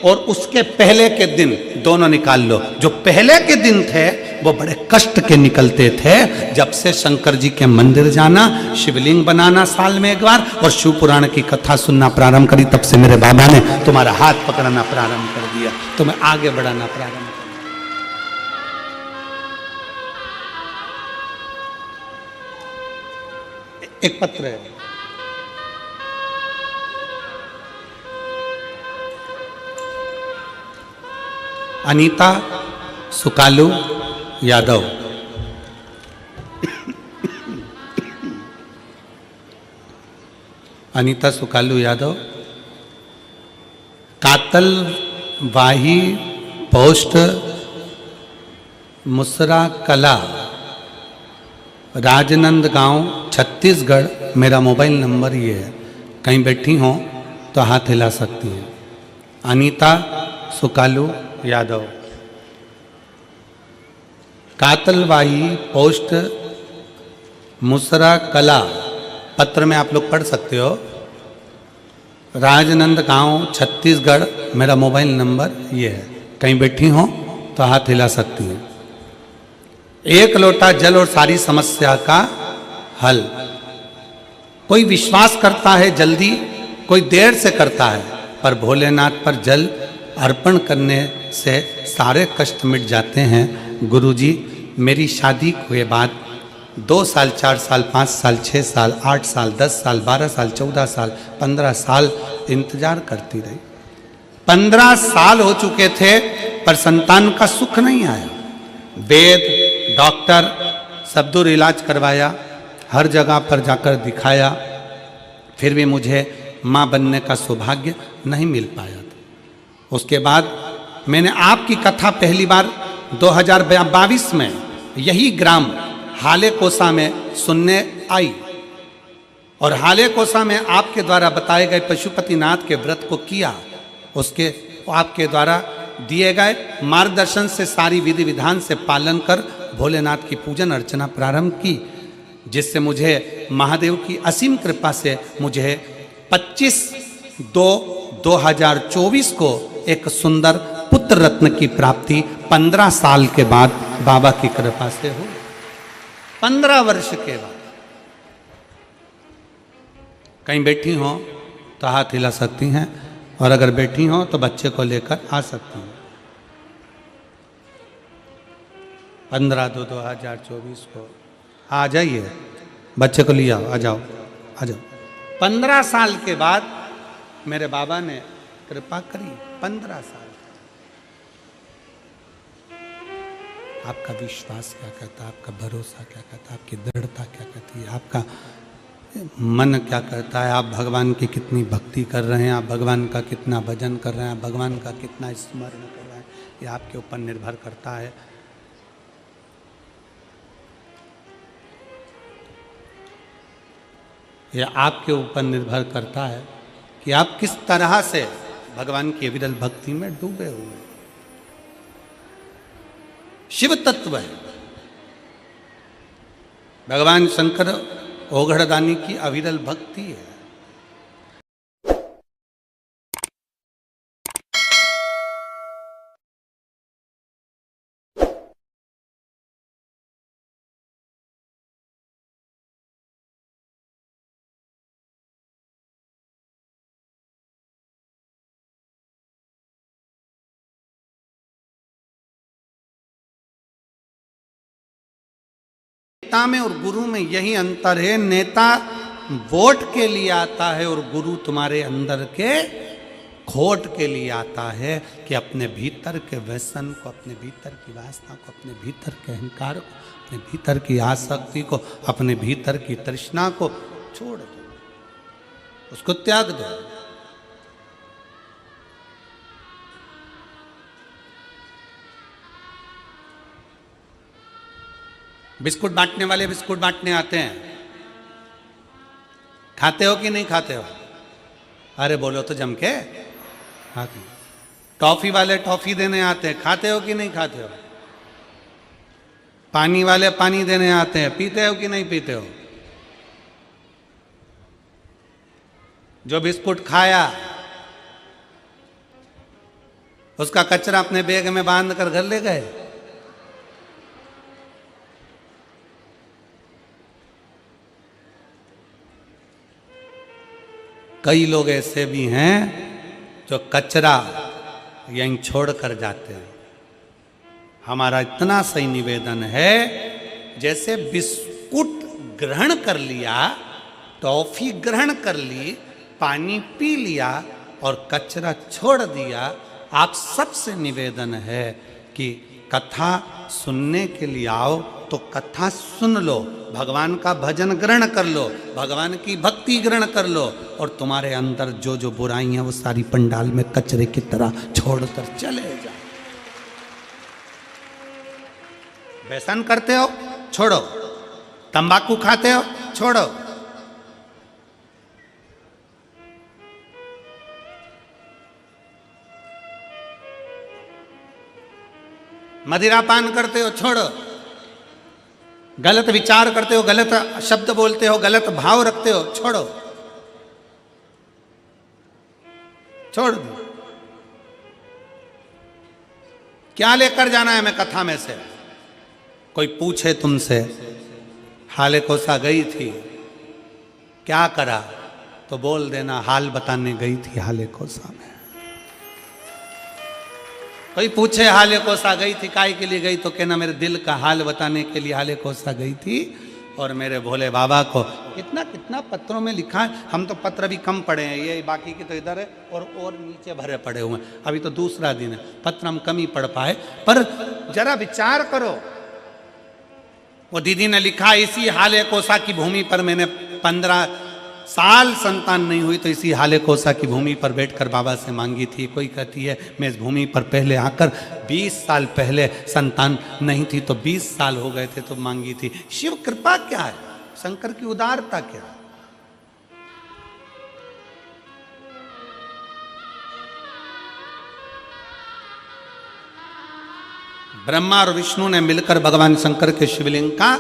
और उसके पहले के दिन दोनों निकाल लो। जो पहले के दिन थे वो बड़े कष्ट के निकलते थे। जब से शंकर जी के मंदिर जाना, शिवलिंग बनाना साल में एक बार और शिव पुराण की कथा सुनना प्रारंभ करी, तब से मेरे बाबा ने तुम्हारा हाथ पकड़ना प्रारंभ कर दिया, तुम्हें आगे बढ़ाना प्रारंभ कर दिया। एक पत्र है, अनीता सुकालू यादव। अनीता सुकालू यादव, कातलवाही पोस्ट, मुसरा कला, राजनंद गांव, छत्तीसगढ़। मेरा मोबाइल नंबर ये है, कहीं बैठी हो तो हाथ हिला सकती हैं। अनीता सुकालू यादव, कातलवाही पोस्ट, मुसरा कला। पत्र में आप लोग पढ़ सकते हो, राजनंद गांव, छत्तीसगढ़। मेरा मोबाइल नंबर ये है, कहीं बैठी हो तो हाथ हिला सकती हैं। एक लोटा जल और सारी समस्या का हल। कोई विश्वास करता है जल्दी, कोई देर से करता है, पर भोलेनाथ पर जल अर्पण करने से सारे कष्ट मिट जाते हैं। गुरुजी, मेरी शादी के बाद 2 साल, 4 साल, 5 साल, 6 साल, 8 साल, 10 साल, 12 साल, 14 साल, 15 साल इंतजार करती रही। 15 साल हो चुके थे पर संतान का सुख नहीं आया। वेद, डॉक्टर, सब दूर इलाज करवाया, हर जगह पर जाकर दिखाया, फिर भी मुझे माँ बनने का सौभाग्य नहीं मिल पाया था। उसके बाद मैंने आपकी कथा पहली बार 2022 में यही ग्राम हाले कोसा में सुनने आई, और हाले कोसा में आपके द्वारा बताए गए पशुपतिनाथ के व्रत को किया। उसके आपके द्वारा दिए गए मार्गदर्शन से सारी विधि विधान से पालन कर भोलेनाथ की पूजन अर्चना प्रारंभ की, जिससे मुझे महादेव की असीम कृपा से मुझे 25/2/2024 को एक सुंदर पुत्र रत्न की प्राप्ति 15 साल के बाद बाबा की कृपा से हुई। 15 वर्ष के बाद। कहीं बैठी हो तो हाथ हिला सकती हैं, और अगर बैठी हो तो बच्चे को लेकर आ सकती हैं। 15/2/2024 को आ जाइए, बच्चे को ले आओ, आ जाओ, आ जाओ। 15 साल के बाद मेरे बाबा ने कृपा करी। 15 साल। आपका विश्वास क्या कहता है, आपका भरोसा क्या कहता है, आपकी दृढ़ता क्या कहती है, आपका मन क्या कहता है, आप भगवान की कितनी भक्ति कर रहे हैं, आप भगवान का कितना भजन कर रहे हैं, आप भगवान का कितना स्मरण कर रहे हैं, ये आपके ऊपर निर्भर करता है। यह आपके ऊपर निर्भर करता है कि आप किस तरह से भगवान की अविरल भक्ति में डूबे हुए हैं। शिव तत्व है। भगवान शंकर ओघड़दानी की अविरल भक्ति है। नेता में और गुरु में यही अंतर है। नेता वोट के लिए आता है और गुरु तुम्हारे अंदर के खोट के लिए आता है कि अपने भीतर के व्यसन को, अपने भीतर की वासना को, अपने भीतर के अहंकार को, अपने भीतर की आसक्ति को, अपने भीतर की तृष्णा को छोड़ दो, उसको त्याग दो। बिस्कुट बांटने वाले बिस्कुट बांटने आते हैं, खाते हो कि नहीं खाते हो? अरे बोलो तो जम के। खाते। टॉफी वाले टॉफी देने आते हैं, खाते हो कि नहीं खाते हो? पानी वाले पानी देने आते हैं, पीते हो कि नहीं पीते हो? जो बिस्कुट खाया उसका कचरा अपने बैग में बांध कर घर ले गए। कई लोग ऐसे भी हैं जो कचरा यहीं छोड़ कर जाते हैं। हमारा इतना सही निवेदन है, जैसे बिस्कुट ग्रहण कर लिया, टॉफी ग्रहण कर ली, पानी पी लिया और कचरा छोड़ दिया, आप सबसे निवेदन है कि कथा सुनने के लिए आओ तो कथा सुन लो, भगवान का भजन ग्रहण कर लो, भगवान की भक्ति ग्रहण कर लो, और तुम्हारे अंदर जो जो बुराई है वो सारी पंडाल में कचरे की तरह छोड़कर चले जाओ। व्यसन करते हो, छोड़ो। तंबाकू खाते हो, छोड़ो। मदिरा पान करते हो, छोड़ो। गलत विचार करते हो, गलत शब्द बोलते हो, गलत भाव रखते हो, छोड़ो। छोड़ दो। क्या लेकर जाना है मैं कथा में से? कोई पूछे तुमसे, हाले कोसा गई थी, क्या करा? तो बोल देना हाल बताने गई थी हाले कोसा में। कोई पूछे हाले कोसा गई थी, काय के लिए गई? तो कहना मेरे दिल का हाल बताने के लिए हाले कोसा गई थी, और मेरे भोले बाबा को। कितना कितना पत्रों में लिखा है। हम तो पत्र भी कम पढ़े हैं, ये बाकी की तो इधर है और नीचे भरे पड़े हुए हैं। अभी तो दूसरा दिन है, पत्र हम कम ही पढ़ पाए। पर जरा विचार करो, वो दीदी ने लिखा, इसी हाले कोसा की भूमि पर मैंने 15 साल संतान नहीं हुई, तो इसी हाले कोसा की भूमि पर बैठकर बाबा से मांगी थी। कोई कहती है मैं इस भूमि पर पहले आकर 20 साल पहले संतान नहीं थी, तो 20 साल हो गए थे तो मांगी थी। शिव कृपा क्या है, शंकर की उदारता क्या है? ब्रह्मा और विष्णु ने मिलकर भगवान शंकर के शिवलिंग का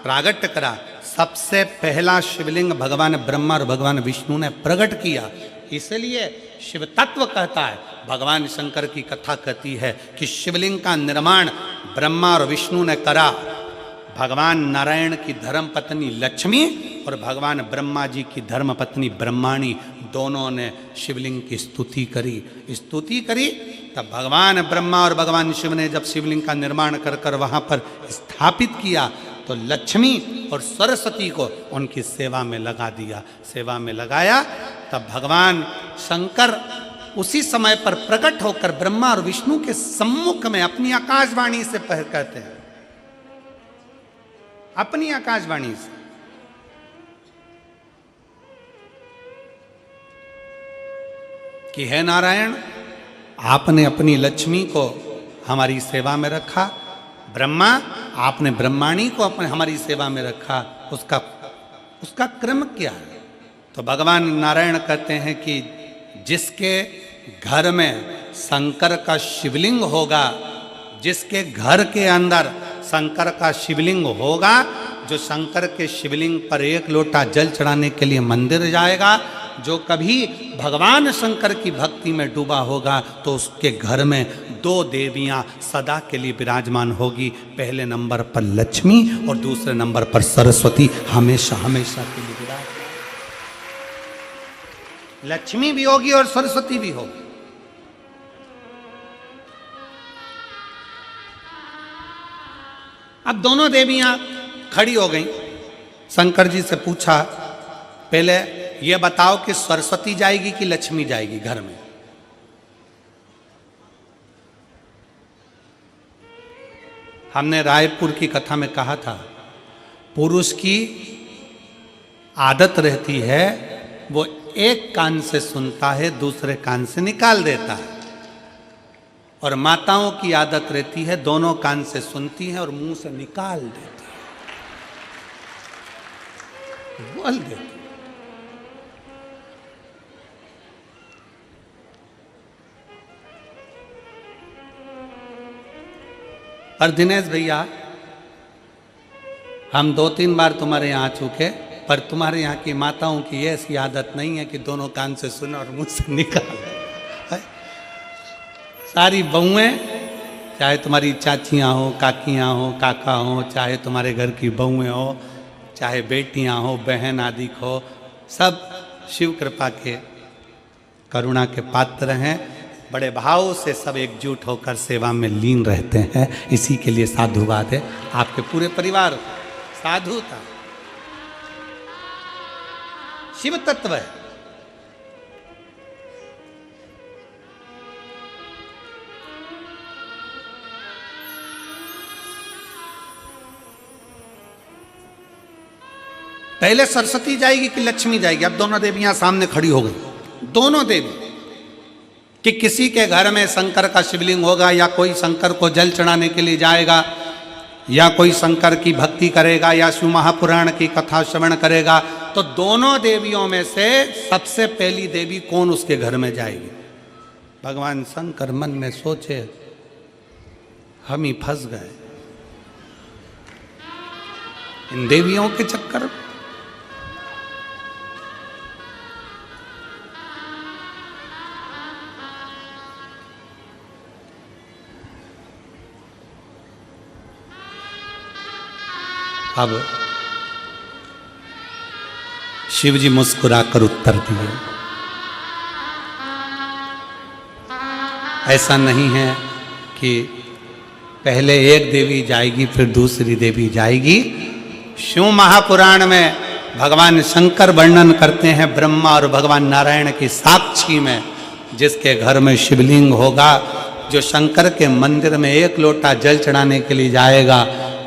प्रागट्य करा। सबसे पहला शिवलिंग भगवान ब्रह्मा और भगवान विष्णु ने प्रकट किया। इसलिए शिव तत्व कहता है, भगवान शंकर की कथा कहती है कि शिवलिंग का निर्माण ब्रह्मा और विष्णु ने करा। भगवान नारायण की धर्म पत्नी लक्ष्मी और भगवान ब्रह्मा जी की धर्म पत्नी ब्रह्माणी दोनों ने शिवलिंग की स्तुति करी। तब भगवान ब्रह्मा और भगवान शिव ने जब शिवलिंग का निर्माण कर कर वहाँ पर स्थापित किया, तो लक्ष्मी और सरस्वती को उनकी सेवा में लगा दिया। सेवा में लगाया, तब भगवान शंकर उसी समय पर प्रकट होकर ब्रह्मा और विष्णु के सम्मुख में अपनी आकाशवाणी से कहते हैं, अपनी आकाशवाणी से, कि हे नारायण, आपने अपनी लक्ष्मी को हमारी सेवा में रखा, ब्रह्मा आपने ब्रह्माणी को अपने हमारी सेवा में रखा, उसका क्रम क्या है? तो भगवान नारायण कहते हैं कि जिसके घर में शंकर का शिवलिंग होगा, जिसके घर के अंदर शंकर का शिवलिंग होगा, जो शंकर के शिवलिंग पर 1 लोटा जल चढ़ाने के लिए मंदिर जाएगा, जो कभी भगवान शंकर की भक्ति में डूबा होगा, तो उसके घर में 2 देवियां सदा के लिए विराजमान होगी। पहले नंबर पर लक्ष्मी और दूसरे नंबर पर सरस्वती, हमेशा हमेशा के लिए विराजमान। लक्ष्मी भी होगी और सरस्वती भी होगी। अब दोनों देवियां खड़ी हो गई। शंकर जी से पूछा, पहले ये बताओ कि सरस्वती जाएगी कि लक्ष्मी जाएगी घर में? हमने रायपुर की कथा में कहा था, पुरुष की आदत रहती है वो एक कान से सुनता है, दूसरे कान से निकाल देता है, और माताओं की आदत रहती है दोनों कान से सुनती है और मुंह से निकाल देती है। बोल देती। और दिनेश भैया, हम 2-3 बार तुम्हारे यहाँ आ चुके, पर तुम्हारे यहाँ की माताओं की ये ऐसी आदत नहीं है कि दोनों कान से सुने और मुंह से निकाले। सारी बहुएं, चाहे तुम्हारी चाचियाँ हो, काकियाँ हो, काका हो, चाहे तुम्हारे घर की बहुएं हो, चाहे बेटियाँ हो, बहन आदि हो, सब शिव कृपा के करुणा के पात्र हैं। बड़े भाव से सब एकजुट होकर सेवा में लीन रहते हैं। इसी के लिए साधुवाद है। आपके पूरे परिवार साधुता शिव तत्व है। पहले सरस्वती जाएगी कि लक्ष्मी जाएगी? अब दोनों देवियां सामने खड़ी हो गई। दोनों देवी कि किसी के घर में शंकर का शिवलिंग होगा, या कोई शंकर को जल चढ़ाने के लिए जाएगा, या कोई शंकर की भक्ति करेगा, या शिव महापुराण की कथा श्रवण करेगा, तो दोनों देवियों में से सबसे पहली देवी कौन उसके घर में जाएगी? भगवान शंकर मन में सोचे, हम ही फंस गए इन देवियों के चक्कर में। अब शिव जी मुस्कुराकर उत्तर दिए, ऐसा नहीं है कि पहले एक देवी जाएगी फिर दूसरी देवी जाएगी। शिव महापुराण में भगवान शंकर वर्णन करते हैं ब्रह्मा और भगवान नारायण की साक्षी में, जिसके घर में शिवलिंग होगा, जो शंकर के मंदिर में एक लोटा जल चढ़ाने के लिए जाएगा,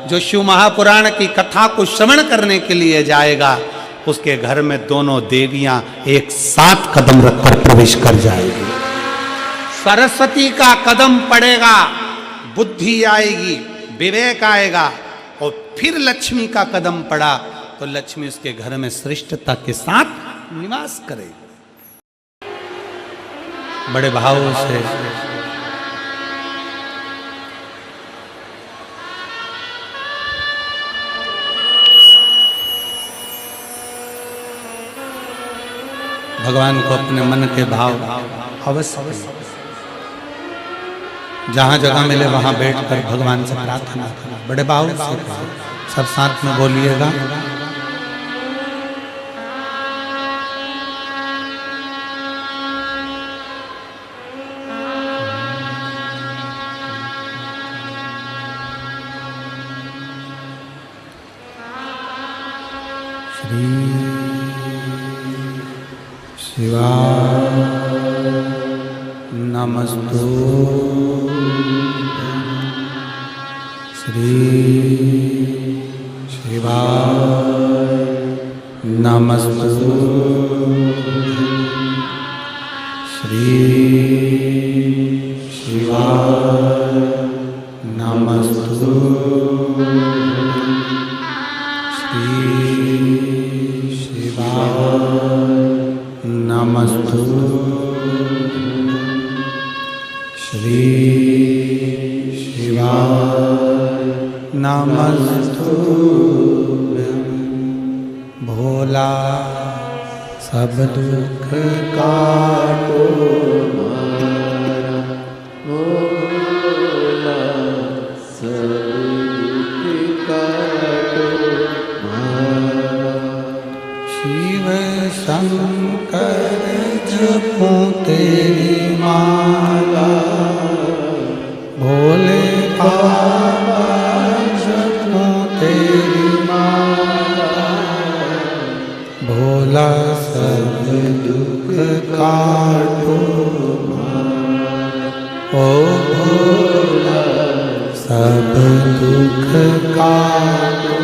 जो शिव महापुराण की कथा को श्रवण करने के लिए जाएगा, उसके घर में दोनों देवियां एक साथ कदम रखकर प्रवेश कर जाएगी। सरस्वती का कदम पड़ेगा, बुद्धि आएगी, विवेक आएगा, और फिर लक्ष्मी का कदम पड़ा तो लक्ष्मी उसके घर में श्रेष्ठता के साथ निवास करेगी। बड़े भाव से भगवान को अपने मन के भाव अवश्य जहाँ जगह मिले वहाँ बैठकर भगवान से प्रार्थना करना। बड़े भाव से सब साथ में बोलिएगा। श्री शिवाय नमस्तु, श्री शिवाय नमस्तु, श्री शिवाय नमस्तु, श्री शिवाय नमस्तु, श्री शिवाय नमस्तु। भोला सब दुख काटो मारा, भोला सब दुख काटो मारा। शिव शंकर जपूं तेरी माला, भोले बाबा जपूं तेरी माला, भोला सब दुख काटो मारा, ओ भोला सब दुख काटो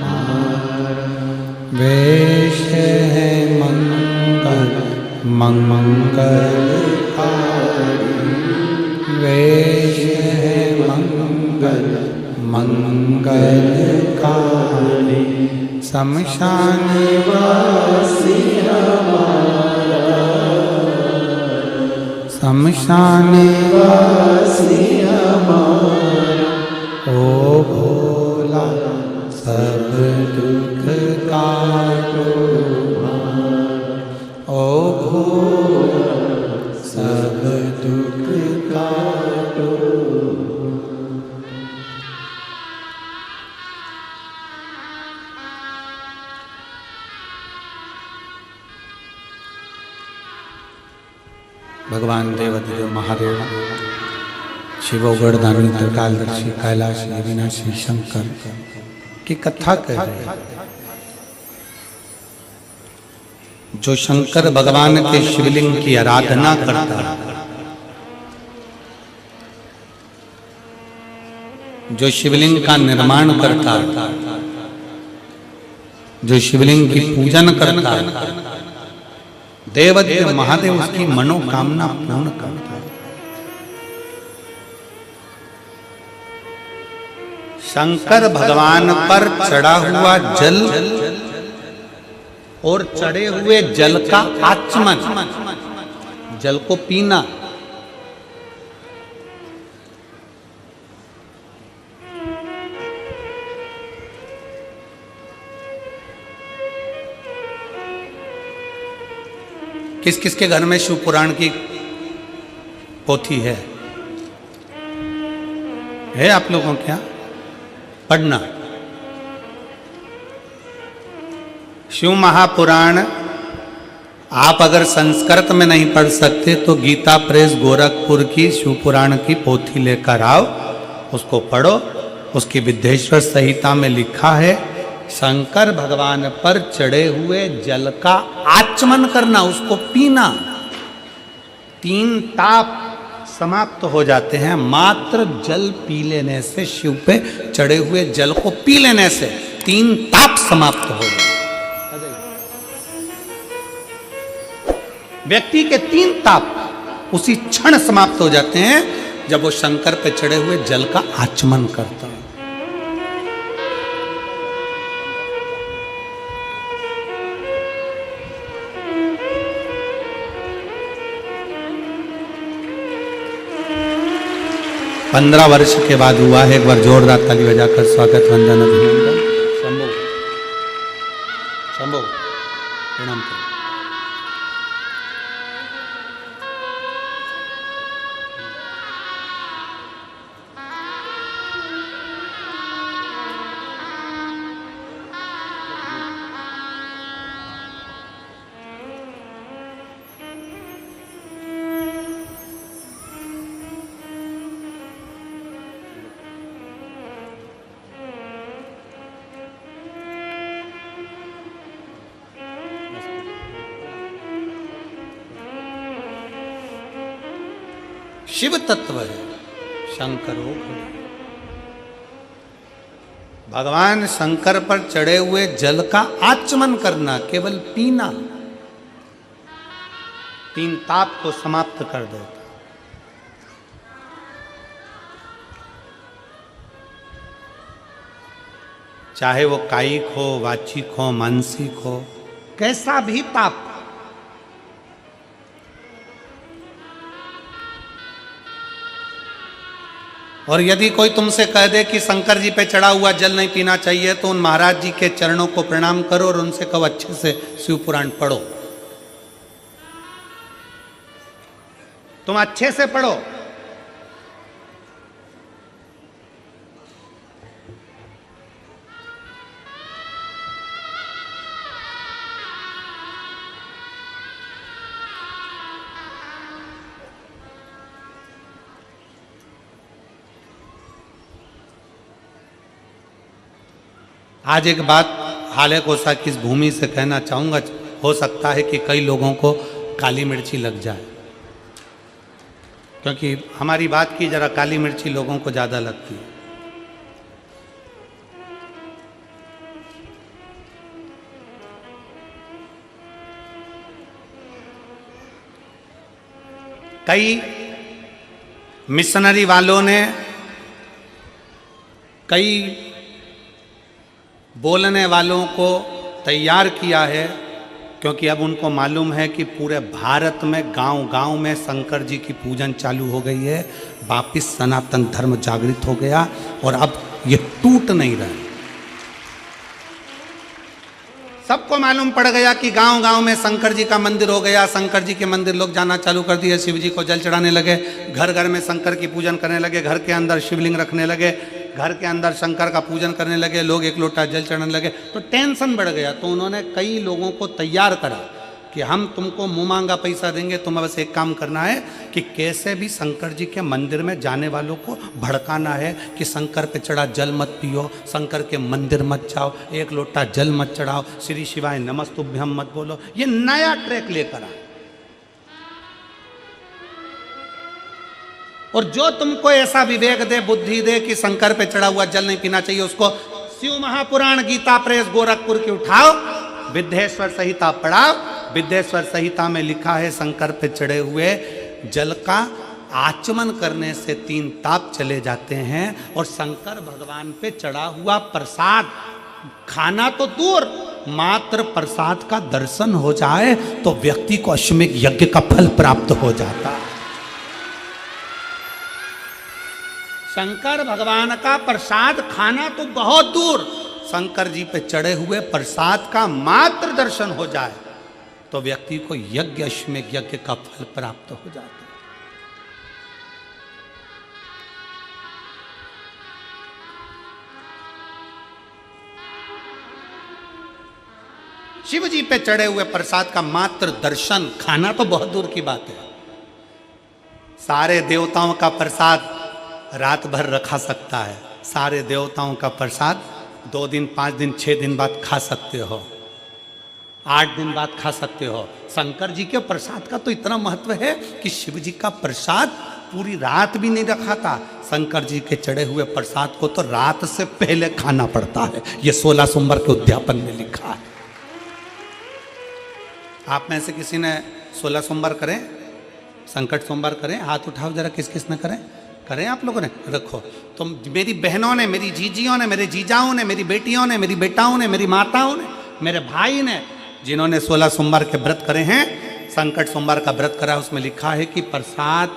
मारा। वेश है मंगल मंगलकारी, वेश है मंगल मंगलकारी, शमशान वासी हमारा, शमशान वासी हमारा, ओ भोला सब दुख काटो, ओ भोला सब दुख काटो। भगवान देवदेव महादेव शिवो गणदानी त्रिकालदर्शी कैलाशी अविनाशी शंकर की कथा कह रहे हैं। जो शंकर भगवान के शिवलिंग की आराधना करता है, जो शिवलिंग का निर्माण करता है, जो शिवलिंग की पूजन करता है, देवदेव महादेव उसकी मनोकामना पूर्ण करता है। शंकर भगवान पर चढ़ा हुआ जल और चढ़े हुए जल का आचमन, जल को पीना, किस किस के घर में शिव पुराण की पोथी है आप लोगों के यहाँ? पढ़ना शिव महापुराण। आप अगर संस्कृत में नहीं पढ़ सकते तो गीता प्रेस गोरखपुर की शिव पुराण की पोथी लेकर आओ, उसको पढ़ो। उसकी विद्येश्वर संहिता में लिखा है शंकर भगवान पर चढ़े हुए जल का आचमन करना, उसको पीना। 3 ताप समाप्त हो जाते हैं मात्र जल पी लेने से। शिव पे चढ़े हुए जल को पी लेने से 3 ताप समाप्त हो जाते। व्यक्ति के 3 ताप उसी क्षण समाप्त हो जाते हैं जब वो शंकर पे चढ़े हुए जल का आचमन करता है। पंद्रह वर्ष के बाद हुआ है। एक बार जोरदार ताली बजाकर स्वागत वंदन अभिनंदन। शंभो शंभो प्रणाम करो। शिव तत्व है शंकरो। भगवान शंकर पर चढ़े हुए जल का आचमन करना, केवल पीना 3 ताप को समाप्त कर देता। चाहे वो कायिक हो, वाचिक हो, मानसिक हो, कैसा भी ताप। और यदि कोई तुमसे कह दे कि शंकर जी पे चढ़ा हुआ जल नहीं पीना चाहिए, तो उन महाराज जी के चरणों को प्रणाम करो और उनसे कहो अच्छे से शिव पुराण पढ़ो। तुम अच्छे से पढ़ो। आज एक बात हाले कोसा की इस भूमि से कहना चाहूँगा। हो सकता है कि कई लोगों को काली मिर्ची लग जाए, क्योंकि हमारी बात की जरा काली मिर्ची लोगों को ज़्यादा लगती है। कई मिशनरी वालों ने, कई बोलने वालों को तैयार किया है, क्योंकि अब उनको मालूम है कि पूरे भारत में गांव गांव में शंकर जी की पूजन चालू हो गई है। वापिस सनातन धर्म जागृत हो गया और अब ये टूट नहीं रहा। सबको मालूम पड़ गया कि गांव गांव में शंकर जी का मंदिर हो गया। शंकर जी के मंदिर लोग जाना चालू कर दिए, शिव जी को जल चढ़ाने लगे, घर घर में शंकर की पूजन करने लगे, घर के अंदर शिवलिंग रखने लगे, घर के अंदर शंकर का पूजन करने लगे, लोग एक लोटा जल चढ़ाने लगे। तो टेंशन बढ़ गया। तो उन्होंने कई लोगों को तैयार करा कि हम तुमको मुँह मांगा पैसा देंगे, तुम्हें बस एक काम करना है कि कैसे भी शंकर जी के मंदिर में जाने वालों को भड़काना है कि शंकर पे चढ़ा जल मत पियो, शंकर के मंदिर मत जाओ, एक लोटा जल मत चढ़ाओ, श्री शिवाय नमस्तुभ्यम मत बोलो। ये नया ट्रैक लेकर आए। और जो तुमको ऐसा विवेक दे, बुद्धि दे कि शंकर पे चढ़ा हुआ जल नहीं पीना चाहिए, उसको शिव महापुराण गीता प्रेस गोरखपुर की उठाओ, विद्येश्वर संहिता पढ़ाओ। विद्येश्वर संहिता में लिखा है शंकर पे चढ़े हुए जल का आचमन करने से 3 ताप चले जाते हैं। और शंकर भगवान पे चढ़ा हुआ प्रसाद खाना तो दूर, मात्र प्रसाद का दर्शन हो जाए तो व्यक्ति को अश्वमेध यज्ञ का फल प्राप्त हो जाता है। शंकर भगवान का प्रसाद खाना तो बहुत दूर, शंकर जी पे चढ़े हुए प्रसाद का मात्र दर्शन हो जाए तो व्यक्ति को यज्ञ अश्वमेध यज्ञ का फल प्राप्त हो जाता है। शिव जी पे चढ़े हुए प्रसाद का मात्र दर्शन, खाना तो बहुत दूर की बात है। सारे देवताओं का प्रसाद रात भर रखा सकता है, सारे देवताओं का प्रसाद 2 दिन 5 दिन 6 दिन बाद खा सकते हो, 8 दिन बाद खा सकते हो। शंकर जी के प्रसाद का तो इतना महत्व है कि शिव जी का प्रसाद पूरी रात भी नहीं रखा था। शंकर जी के चढ़े हुए प्रसाद को तो रात से पहले खाना पड़ता है। ये 16 सोमवार के उद्यापन में लिखा है। आप में से किसी ने 16 सोमवार करें, संकट सोमवार करें? हाथ उठाओ जरा, किस किस ने करें? करें आप लोगों ने? रखो। तो मेरी बहनों ने, मेरी जीजियों ने, मेरे जीजाओं ने, मेरी बेटियों ने, मेरी बेटाओं ने, मेरी माताओं ने, मेरे भाई ने, जिन्होंने 16 सोमवार के व्रत करे हैं, संकट सोमवार का व्रत करा, उसमें लिखा है कि प्रसाद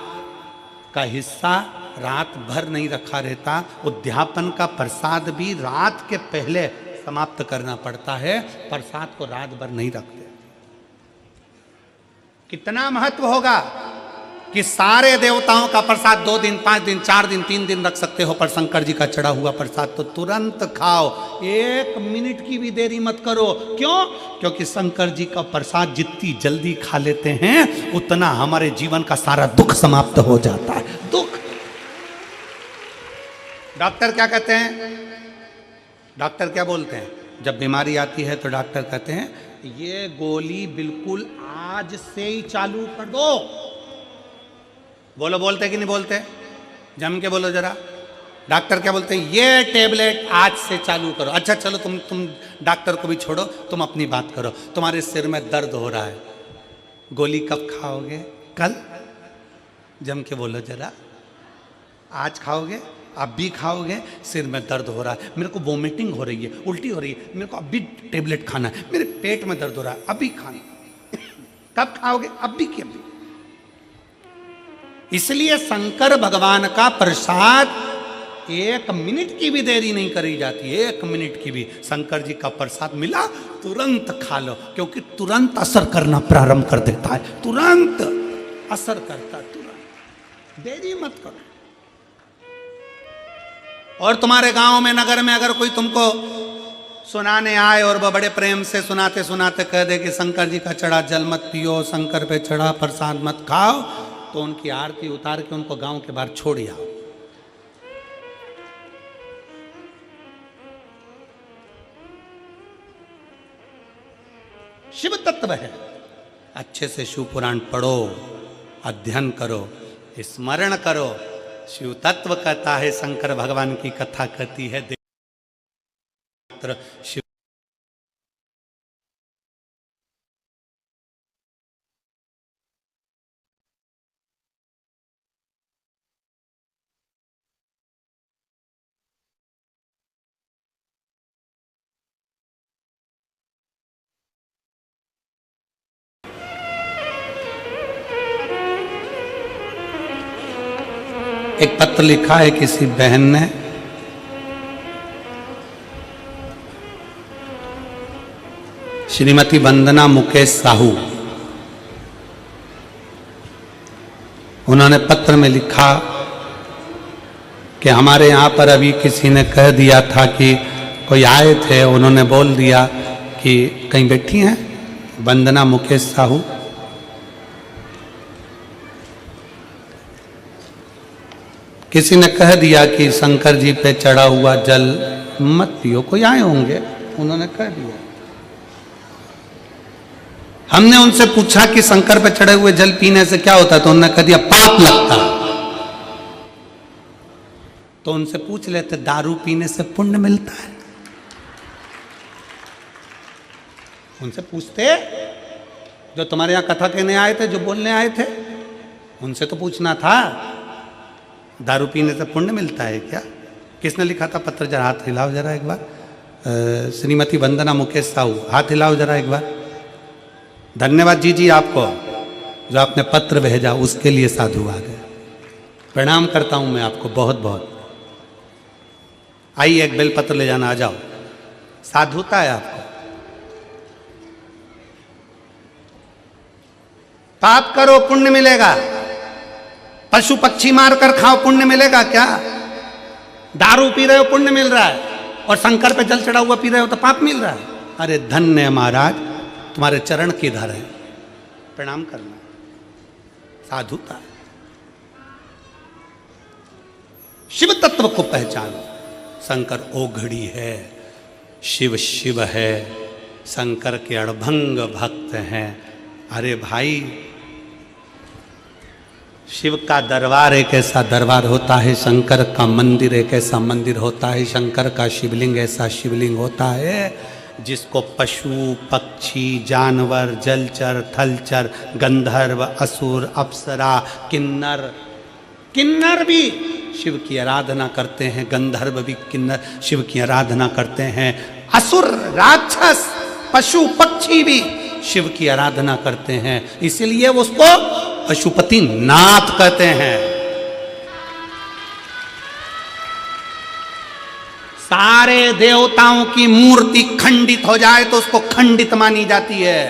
का हिस्सा रात भर नहीं रखा रहता। उद्यापन का प्रसाद भी रात के पहले समाप्त करना पड़ता है, प्रसाद को रात भर नहीं रखते। कितना महत्व होगा कि सारे देवताओं का प्रसाद 2 दिन 5 दिन 4 दिन 3 दिन रख सकते हो, पर शंकर जी का चढ़ा हुआ प्रसाद तो तुरंत खाओ, 1 मिनट की भी देरी मत करो। क्यों? क्योंकि शंकर जी का प्रसाद जितनी जल्दी खा लेते हैं उतना हमारे जीवन का सारा दुख समाप्त हो जाता है। दुख। डॉक्टर क्या कहते हैं? डॉक्टर क्या बोलते हैं? जब बीमारी आती है तो डॉक्टर कहते हैं ये गोली बिल्कुल आज से ही चालू कर दो। बोलो, बोलते कि नहीं बोलते? जम के बोलो जरा। डॉक्टर क्या बोलते हैं? ये टेबलेट आज से चालू करो। अच्छा चलो, तुम डॉक्टर को भी छोड़ो, तुम अपनी बात करो। तुम्हारे सिर में दर्द हो रहा है, गोली कब खाओगे? कल। जम के बोलो जरा। आज खाओगे? अब भी खाओगे? सिर में दर्द हो रहा है, मेरे को वोमिटिंग हो रही है, उल्टी हो रही है, मेरे को अभी टेबलेट खाना है, मेरे पेट में दर्द हो रहा है, अभी खाना। कब खाओगे? अभी की अभी। इसलिए शंकर भगवान का प्रसाद 1 मिनट की भी देरी नहीं करी जाती। 1 मिनट की भी। शंकर जी का प्रसाद मिला, तुरंत खा लो, क्योंकि तुरंत असर करना प्रारंभ कर देता है। तुरंत असर करता, तुरंत। देरी मत करो। और तुम्हारे गांव में, नगर में अगर कोई तुमको सुनाने आए और वह बड़े प्रेम से सुनाते सुनाते कह दे कि शंकर जी का चढ़ा जल मत पियो, शंकर पे चढ़ा प्रसाद मत खाओ, तो उनकी आरती उतार के उनको गांव के बाहर छोड़ आओ। शिव तत्व है। अच्छे से शिव पुराण पढ़ो, अध्ययन करो, स्मरण करो। शिव तत्व कहता है, शंकर भगवान की कथा कहती है, शिव एक पत्र लिखा है किसी बहन ने, श्रीमती वंदना मुकेश साहू, उन्होंने पत्र में लिखा कि हमारे यहाँ पर अभी किसी ने कह दिया था कि कोई आए थे, उन्होंने बोल दिया कि कहीं बैठी हैं वंदना मुकेश साहू, किसी ने कह दिया कि शंकर जी पे चढ़ा हुआ जल मत पियो, कोई आए होंगे, उन्होंने कह दिया। हमने उनसे पूछा कि शंकर पे चढ़े हुए जल पीने से क्या होता है, तो उन्होंने कह दिया पाप लगता। तो उनसे पूछ लेते दारू पीने से पुण्य मिलता है, उनसे पूछते, जो तुम्हारे यहां कथा कहने आए थे, जो बोलने आए थे, उनसे तो पूछना था दारू पीने से पुण्य मिलता है क्या। किसने लिखा था पत्र, जरा हाथ हिलाओ जरा एक बार। श्रीमती वंदना मुकेश साहू, हाथ हिलाओ जरा एक बार। धन्यवाद जी आपको, जो आपने पत्र भेजा उसके लिए साधु आ गए। प्रणाम करता हूं मैं आपको बहुत बहुत। आइए एक बेलपत्र ले जाना, आ जाओ, साधुता है आपको। पाप करो पुण्य मिलेगा, पशु पक्षी मार कर खाओ पुण्य मिलेगा क्या। दारू पी रहे हो पुण्य मिल रहा है, और शंकर पे जल चढ़ा हुआ पी रहे हो तो पाप मिल रहा है। अरे धन्य महाराज, तुम्हारे चरण किधर है, प्रणाम करना, साधुता। शिव तत्व को पहचानो। शंकर ओघड़ी है, शिव शिव है, शंकर के अड़भंग भक्त हैं। अरे भाई, शिव का दरबार एक ऐसा दरबार होता है, शंकर का मंदिर एक ऐसा मंदिर होता है, शंकर का शिवलिंग ऐसा शिवलिंग होता है जिसको पशु पक्षी जानवर जलचर थलचर गंधर्व असुर अप्सरा किन्नर, किन्नर भी शिव की आराधना करते हैं, गंधर्व भी किन्नर शिव की आराधना करते हैं, असुर राक्षस पशु पक्षी भी शिव की आराधना करते हैं। इसलिए उसको पशुपति नाथ कहते हैं। सारे देवताओं की मूर्ति खंडित हो जाए तो उसको खंडित मानी जाती है,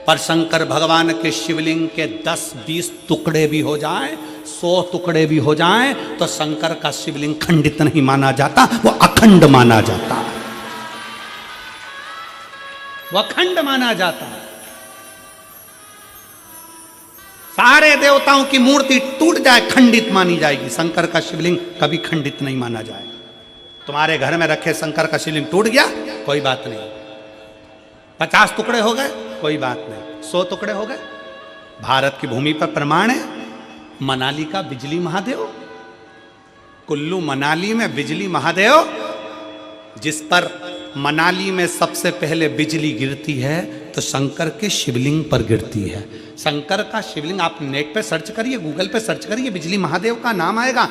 पर शंकर भगवान के शिवलिंग के 10-20 टुकड़े भी हो जाएं, 100 टुकड़े भी हो जाएं, तो शंकर का शिवलिंग खंडित नहीं माना जाता, वो अखंड माना जाता है, वो अखंड माना जाता है। सारे देवताओं की मूर्ति टूट जाए खंडित मानी जाएगी, शंकर का शिवलिंग कभी खंडित नहीं माना जाएगा। तुम्हारे घर में रखे शंकर का शिवलिंग टूट गया, कोई बात नहीं, 50 टुकड़े हो गए, कोई बात नहीं, 100 टुकड़े हो गए। भारत की भूमि पर प्रमाण है, मनाली का बिजली महादेव, कुल्लू मनाली में बिजली महादेव, जिस पर मनाली में सबसे पहले बिजली गिरती है तो शंकर के शिवलिंग पर गिरती है। शंकर का शिवलिंग आप नेट पे सर्च करिए, गूगल पे सर्च करिए, बिजली महादेव का नाम आएगा।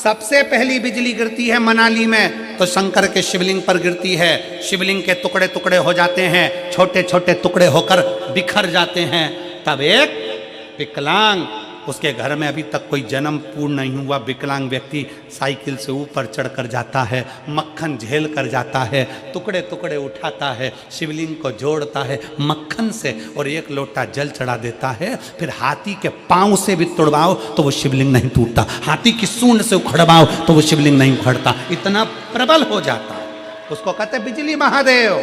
सबसे पहली बिजली गिरती है मनाली में तो शंकर के शिवलिंग पर गिरती है। शिवलिंग के टुकड़े टुकड़े हो जाते हैं, छोटे छोटे टुकड़े होकर बिखर जाते हैं। तब एक विकलांग, उसके घर में अभी तक कोई जन्म पूर्ण नहीं हुआ विकलांग व्यक्ति साइकिल से ऊपर चढ़कर जाता है, मक्खन झेल कर जाता है, टुकड़े टुकड़े उठाता है, शिवलिंग को जोड़ता है मक्खन से और एक लोटा जल चढ़ा देता है। फिर हाथी के पांव से भी तुड़वाओ तो वो शिवलिंग नहीं टूटता, हाथी की सूंड से उखड़वाओ तो वो शिवलिंग नहीं उखड़ता, इतना प्रबल हो जाता है। उसको कहते बिजली महादेव।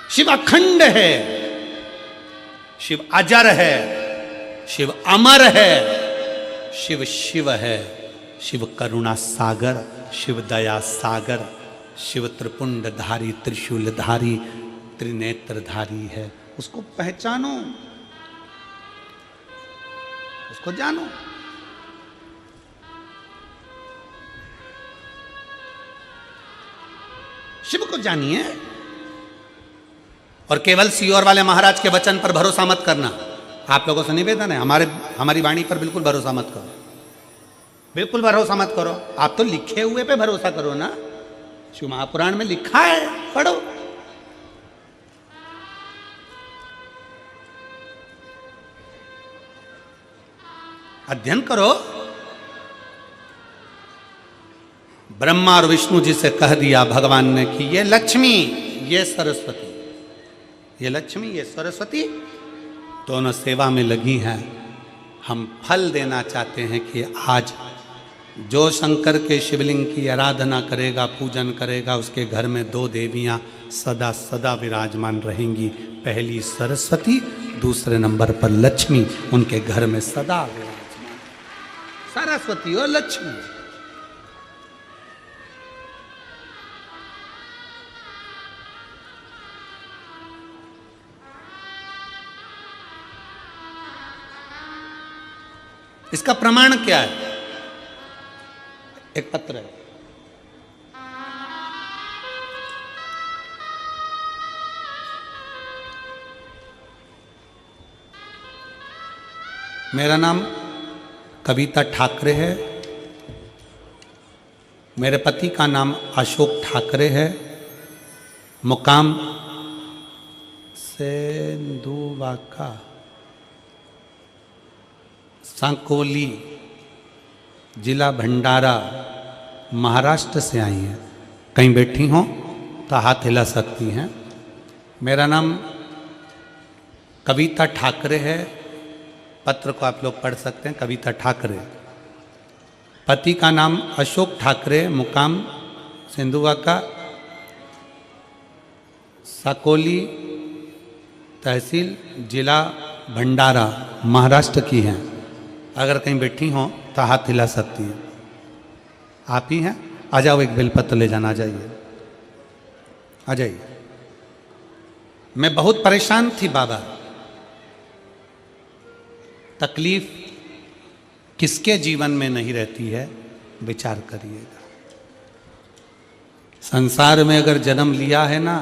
शिव अखंड है, शिव अजर है, शिव अमर है, शिव शिव है, शिव करुणा सागर, शिव दया सागर, शिव त्रिपुंडधारी त्रिशूलधारी त्रिनेत्रधारी है। उसको पहचानो, उसको जानो। शिव को जानिए और केवल सीओर वाले महाराज के वचन पर भरोसा मत करना। आप लोगों से निवेदन है, हमारी वाणी पर बिल्कुल भरोसा मत करो, बिल्कुल भरोसा मत करो। आप तो लिखे हुए पे भरोसा करो ना, शिव महापुराण में लिखा है, पढ़ो। अध्ययन करो। ब्रह्मा और विष्णु जी से कह दिया भगवान ने कि ये लक्ष्मी, ये सरस्वती, ये लक्ष्मी, ये सरस्वती दोनों सेवा में लगी हैं। हम फल देना चाहते हैं कि आज जो शंकर के शिवलिंग की आराधना करेगा, पूजन करेगा, उसके घर में 2 देवियां सदा सदा विराजमान रहेंगी। पहली सरस्वती, दूसरे नंबर पर लक्ष्मी उनके घर में सदा विराजमान। सरस्वती और लक्ष्मी। इसका प्रमाण क्या है? एक पत्र है, मेरा नाम कविता ठाकरे है, मेरे पति का नाम अशोक ठाकरे है, मुकाम सेंधुवाका सांकोली, जिला भंडारा, महाराष्ट्र से आई हैं। कहीं बैठी हों तो हाथ हिला सकती हैं। मेरा नाम कविता ठाकरे है, पत्र को आप लोग पढ़ सकते हैं, कविता ठाकरे। पति का नाम अशोक ठाकरे, मुकाम सिंधुवाका, साकोली तहसील, जिला भंडारा, महाराष्ट्र की हैं। अगर कहीं बैठी हों तो हाथ हिला सकती हैं। आप ही हैं? आ जाओ, एक बेलपत्र ले जाना। आ जाइए, आ जाइए। मैं बहुत परेशान थी बाबा। तकलीफ किसके जीवन में नहीं रहती है, विचार करिएगा। संसार में अगर जन्म लिया है ना,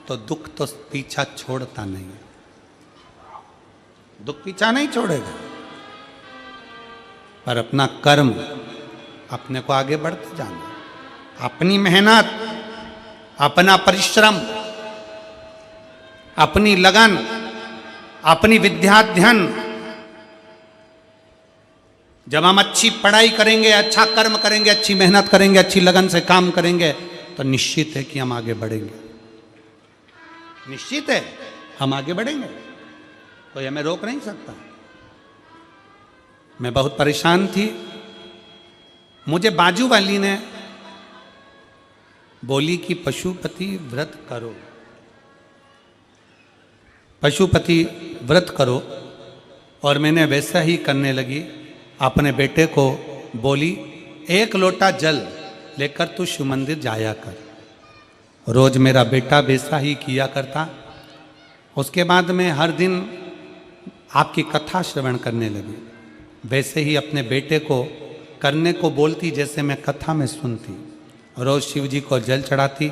तो दुख तो पीछा छोड़ता नहीं है। दुख पीछा नहीं छोड़ेगा, पर अपना कर्म, अपने को आगे बढ़ते जाना, अपनी मेहनत, अपना परिश्रम, अपनी लगन, अपनी विद्याध्ययन। जब हम अच्छी पढ़ाई करेंगे, अच्छा कर्म करेंगे, अच्छी मेहनत करेंगे, अच्छी लगन से काम करेंगे, तो निश्चित है कि हम आगे बढ़ेंगे। निश्चित है हम आगे बढ़ेंगे, कोई हमें रोक नहीं सकता। मैं बहुत परेशान थी। मुझे बाजू वाली ने बोली कि पशुपति व्रत करो, पशुपति व्रत करो, और मैंने वैसा ही करने लगी। अपने बेटे को बोली, 1 लोटा जल लेकर तू शिव मंदिर जाया कर। रोज मेरा बेटा वैसा ही किया करता। उसके बाद में हर दिन आपकी कथा श्रवण करने लगी। वैसे ही अपने बेटे को करने को बोलती जैसे मैं कथा में सुनती। रोज शिव जी को जल चढ़ाती,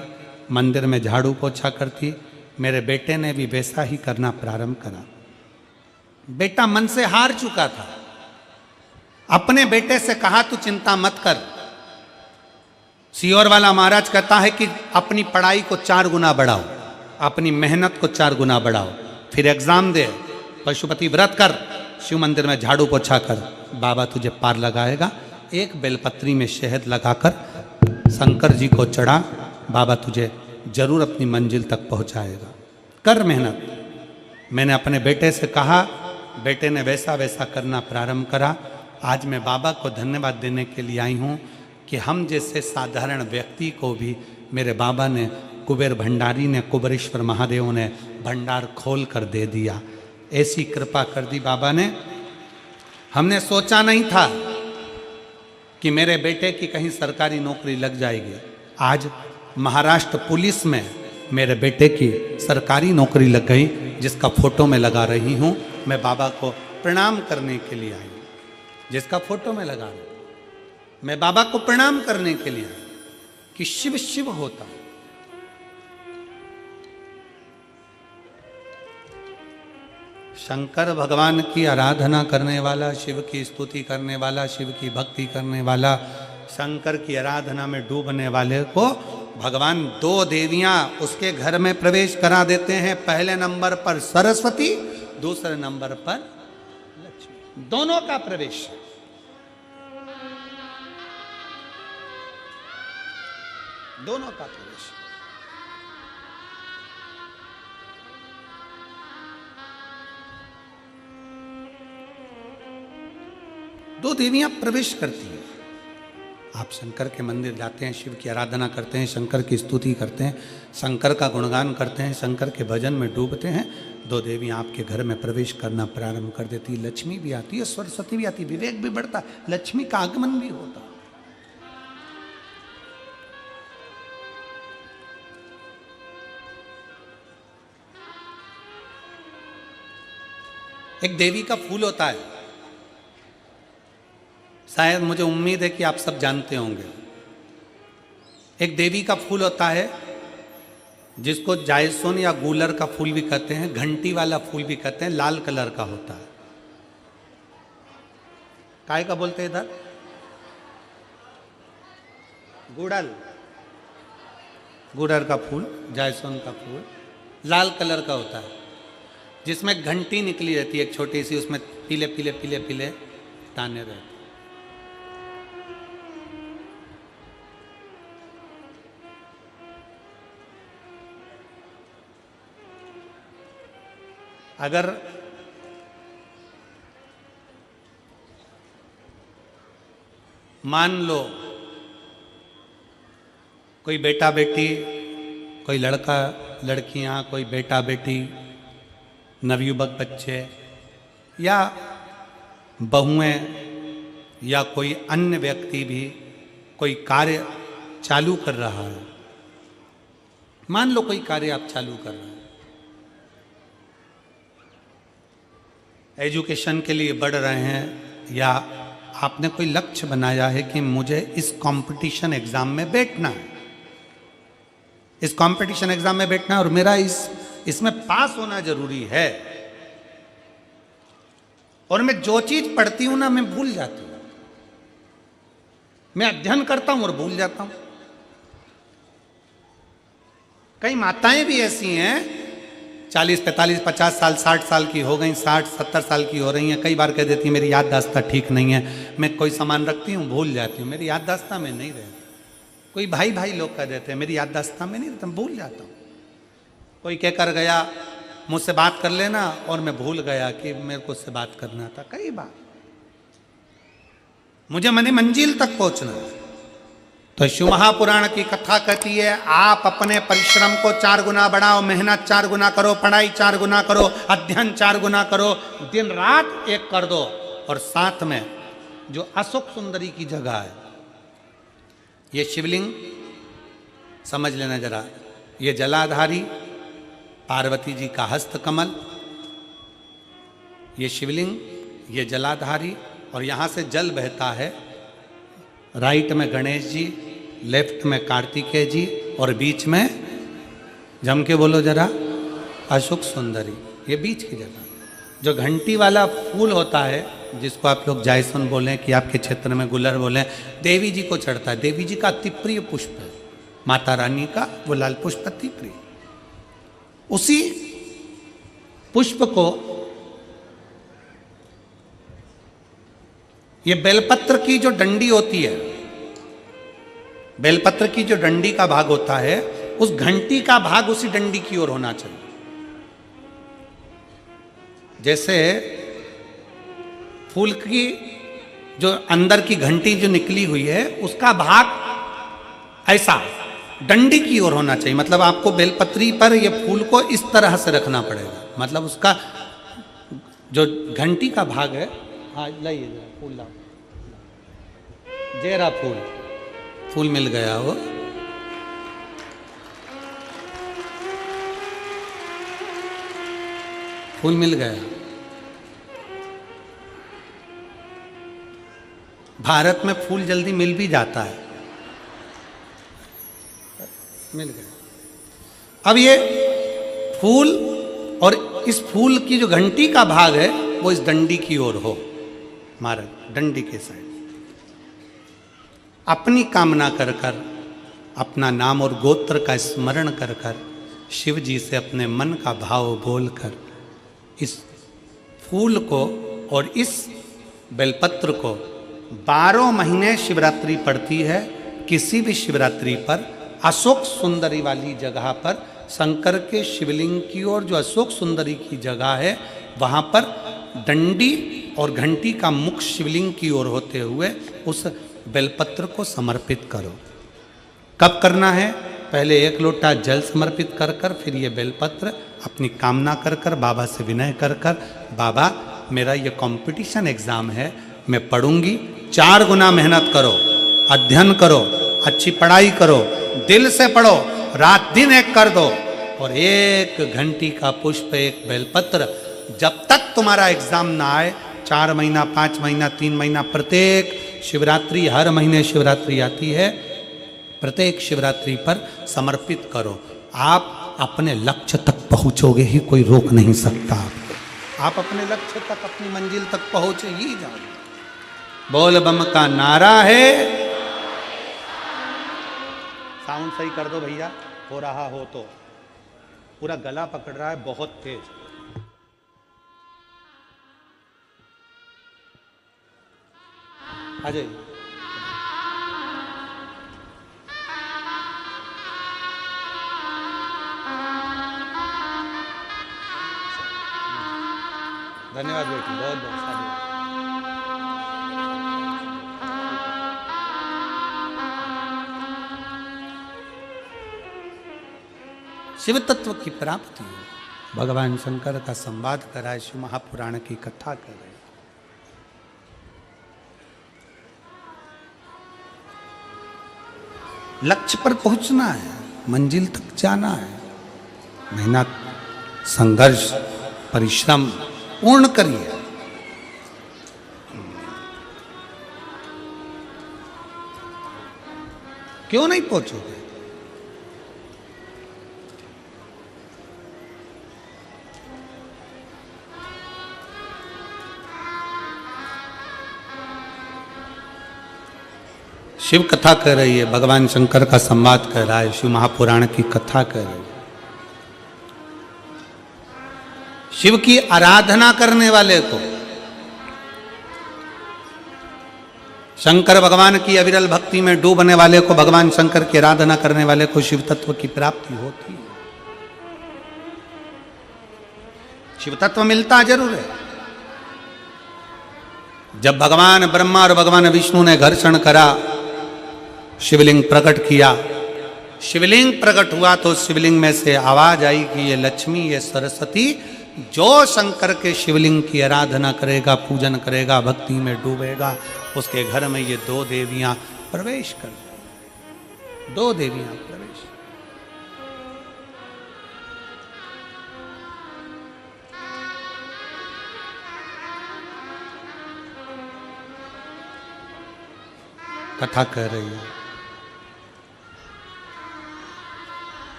मंदिर में झाड़ू पोछा करती। मेरे बेटे ने भी वैसा ही करना प्रारंभ करा। बेटा मन से हार चुका था। अपने बेटे से कहा तू चिंता मत कर। सियोर वाला महाराज कहता है कि अपनी पढ़ाई को 4 गुना बढ़ाओ, अपनी मेहनत को 4 गुना बढ़ाओ, फिर एग्जाम दे, पशुपति व्रत कर, शिव मंदिर में झाड़ू पोछा कर, बाबा तुझे पार लगाएगा। एक बेलपत्री में शहद लगाकर शंकर जी को चढ़ा, बाबा तुझे जरूर अपनी मंजिल तक पहुंचाएगा। कर मेहनत। मैंने अपने बेटे से कहा, बेटे ने वैसा वैसा करना प्रारंभ करा। आज मैं बाबा को धन्यवाद देने के लिए आई हूँ कि हम जैसे साधारण व्यक्ति को भी मेरे बाबा ने, कुबेर भंडारी ने, कुबेरेश्वर महादेव ने भंडार खोल कर दे दिया। ऐसी कृपा कर दी बाबा ने। हमने सोचा नहीं था कि मेरे बेटे की कहीं सरकारी नौकरी लग जाएगी। आज महाराष्ट्र पुलिस में मेरे बेटे की सरकारी नौकरी लग गई, जिसका फोटो मैं लगा रही हूँ। मैं बाबा को प्रणाम करने के लिए आई हूँ, जिसका फोटो मैं लगा रही हूँ। मैं बाबा को प्रणाम करने के लिए आई कि शिव शिव होता है। शंकर भगवान की आराधना करने वाला, शिव की स्तुति करने वाला, शिव की भक्ति करने वाला, शंकर की आराधना में डूबने वाले को भगवान 2 देवियां उसके घर में प्रवेश करा देते हैं। पहले नंबर पर सरस्वती, दूसरे नंबर पर लक्ष्मी। दोनों का प्रवेश, दोनों का प्रवेश। दो देवियां प्रवेश करती हैं। आप शंकर के मंदिर जाते हैं, शिव की आराधना करते हैं, शंकर की स्तुति करते हैं, शंकर का गुणगान करते हैं, शंकर के भजन में डूबते हैं, दो देवियां आपके घर में प्रवेश करना प्रारंभ कर देती। लक्ष्मी भी आती है, सरस्वती भी आती, विवेक भी बढ़ता, लक्ष्मी का आगमन भी होता। एक देवी का फूल होता है, शायद मुझे उम्मीद है कि आप सब जानते होंगे। एक देवी का फूल होता है जिसको जायसोन या गूलर का फूल भी कहते हैं, घंटी वाला फूल भी कहते हैं, लाल कलर का होता है। काय का बोलते हैं इधर? गुड़ल, गुड़र का फूल, जायसोन का फूल लाल कलर का होता है, जिसमें घंटी निकली रहती है एक छोटी सी, उसमें पीले पीले पीले पीले दाने रहते हैं। अगर मान लो कोई बेटा बेटी, कोई लड़का लड़कियां, कोई बेटा बेटी, नवयुवक बच्चे या बहुएं या कोई अन्य व्यक्ति भी कोई कार्य चालू कर रहा है, मान लो कोई कार्य आप चालू कर रहे हैं, एजुकेशन के लिए बढ़ रहे हैं, या आपने कोई लक्ष्य बनाया है कि मुझे इस कंपटीशन एग्जाम में बैठना है, इस कंपटीशन एग्जाम में बैठना है और मेरा इसमें पास होना जरूरी है, और मैं जो चीज पढ़ती हूं ना मैं भूल जाती हूं, मैं अध्ययन करता हूं और भूल जाता हूं। कई माताएं भी ऐसी हैं 40, 45, 50 साल, 60 साल की हो गई, 60, 70 साल की हो रही हैं, कई बार कह देती हैं मेरी याददाश्त ठीक नहीं है, मैं कोई सामान रखती हूँ भूल जाती हूँ, मेरी याददाश्त में नहीं रहती। कोई भाई भाई लोग कह देते हैं मेरी याददाश्त में नहीं रहता, मैं भूल जाता हूँ। कोई कहकर गया मुझसे बात कर लेना और मैं भूल गया कि मेरे को उससे बात करना था। कई बार मुझे मनी मंजिल तक पहुंचना है। तो शिव महापुराण की कथा कहती है आप अपने परिश्रम को 4 गुना बढ़ाओ, मेहनत 4 गुना करो, पढ़ाई 4 गुना करो, अध्ययन 4 गुना करो, दिन रात एक कर दो। और साथ में जो अशोक सुंदरी की जगह है, ये शिवलिंग समझ लेना जरा, ये जलाधारी पार्वती जी का हस्त कमल, ये शिवलिंग, ये जलाधारी, और यहां से जल बहता है। राइट में गणेश जी, लेफ्ट में कार्तिकेय जी, और बीच में जम के बोलो जरा अशोक सुंदरी, ये बीच की जगह। जो घंटी वाला फूल होता है जिसको आप लोग जायसोन बोलें कि आपके क्षेत्र में गुलर बोलें, देवी जी को चढ़ता है, देवी जी का अति प्रिय पुष्प है, माता रानी का वो लाल पुष्प अति प्रिय। उसी पुष्प को ये बेलपत्र की जो डंडी होती है, बेलपत्र की जो डंडी का भाग होता है, उस घंटी का भाग उसी डंडी की ओर होना चाहिए। जैसे फूल की जो अंदर की घंटी जो निकली हुई है उसका भाग ऐसा डंडी की ओर होना चाहिए। मतलब आपको बेलपत्री पर ये फूल को इस तरह से रखना पड़ेगा, मतलब उसका जो घंटी का भाग है, हाँ लाइए फूल लाओ, जेरा फूल मिल गया वो, फूल मिल गया। भारत में फूल जल्दी मिल भी जाता है, मिल गया। अब ये फूल और इस फूल की जो घंटी का भाग है वो इस डंडी की ओर हो, हमारे डंडी के साइड। अपनी कामना कर कर, अपना नाम और गोत्र का स्मरण कर कर, शिव जी से अपने मन का भाव बोलकर इस फूल को और इस बेलपत्र को 12 महीने शिवरात्रि पड़ती है। किसी भी शिवरात्रि पर अशोक सुंदरी वाली जगह पर शंकर के शिवलिंग की ओर जो अशोक सुंदरी की जगह है वहाँ पर डंडी और घंटी का मुख शिवलिंग की ओर होते हुए उस बेलपत्र को समर्पित करो। कब करना है? पहले 1 लोटा जल समर्पित कर कर फिर ये बेलपत्र अपनी कामना कर कर बाबा से विनय कर कर, बाबा मेरा ये कंपटीशन एग्ज़ाम है, मैं पढ़ूंगी, 4 गुना मेहनत करो, अध्ययन करो, अच्छी पढ़ाई करो, दिल से पढ़ो, रात दिन एक कर दो, और 1 घंटी का पुष्प, 1 बेलपत्र, जब तक तुम्हारा एग्ज़ाम ना आए, 4 महीना, 5 महीना, 3 महीना, प्रत्येक शिवरात्रि, हर महीने शिवरात्रि आती है, प्रत्येक शिवरात्रि पर समर्पित करो। आप अपने लक्ष्य तक पहुंचोगे ही, कोई रोक नहीं सकता आपको। आप अपने लक्ष्य तक, अपनी मंजिल तक पहुंचे ही जाओगे। बोल बम का नारा है। साउंड सही कर दो भैया, हो रहा हो तो। पूरा गला पकड़ रहा है बहुत तेज। अजय धन्यवाद बेटी, बहुत बहुत साधु। शिव तत्व की प्राप्ति हो, भगवान शंकर का संवाद कराए, शिव महापुराण की कथा करे। लक्ष्य पर पहुंचना है, मंजिल तक जाना है, मेहनत, संघर्ष, परिश्रम पूर्ण करिए। क्यों नहीं पहुंचोगे? शिव कथा कर रही है, भगवान शंकर का संवाद कर रहा है, शिव महापुराण की कथा कर रही है। शिव की आराधना करने वाले को, शंकर भगवान की अविरल भक्ति में डूबने वाले को, भगवान शंकर की आराधना करने वाले को शिव तत्व की प्राप्ति होती है। शिव तत्व मिलता जरूर है। जब भगवान ब्रह्मा और भगवान विष्णु ने घर्षण करा, शिवलिंग प्रकट किया, शिवलिंग प्रकट हुआ तो शिवलिंग में से आवाज आई कि ये लक्ष्मी, ये सरस्वती, जो शंकर के शिवलिंग की आराधना करेगा, पूजन करेगा, भक्ति में डूबेगा, उसके घर में ये 2 देवियां प्रवेश कर, 2 देवियां प्रवेश। कथा कह रही है।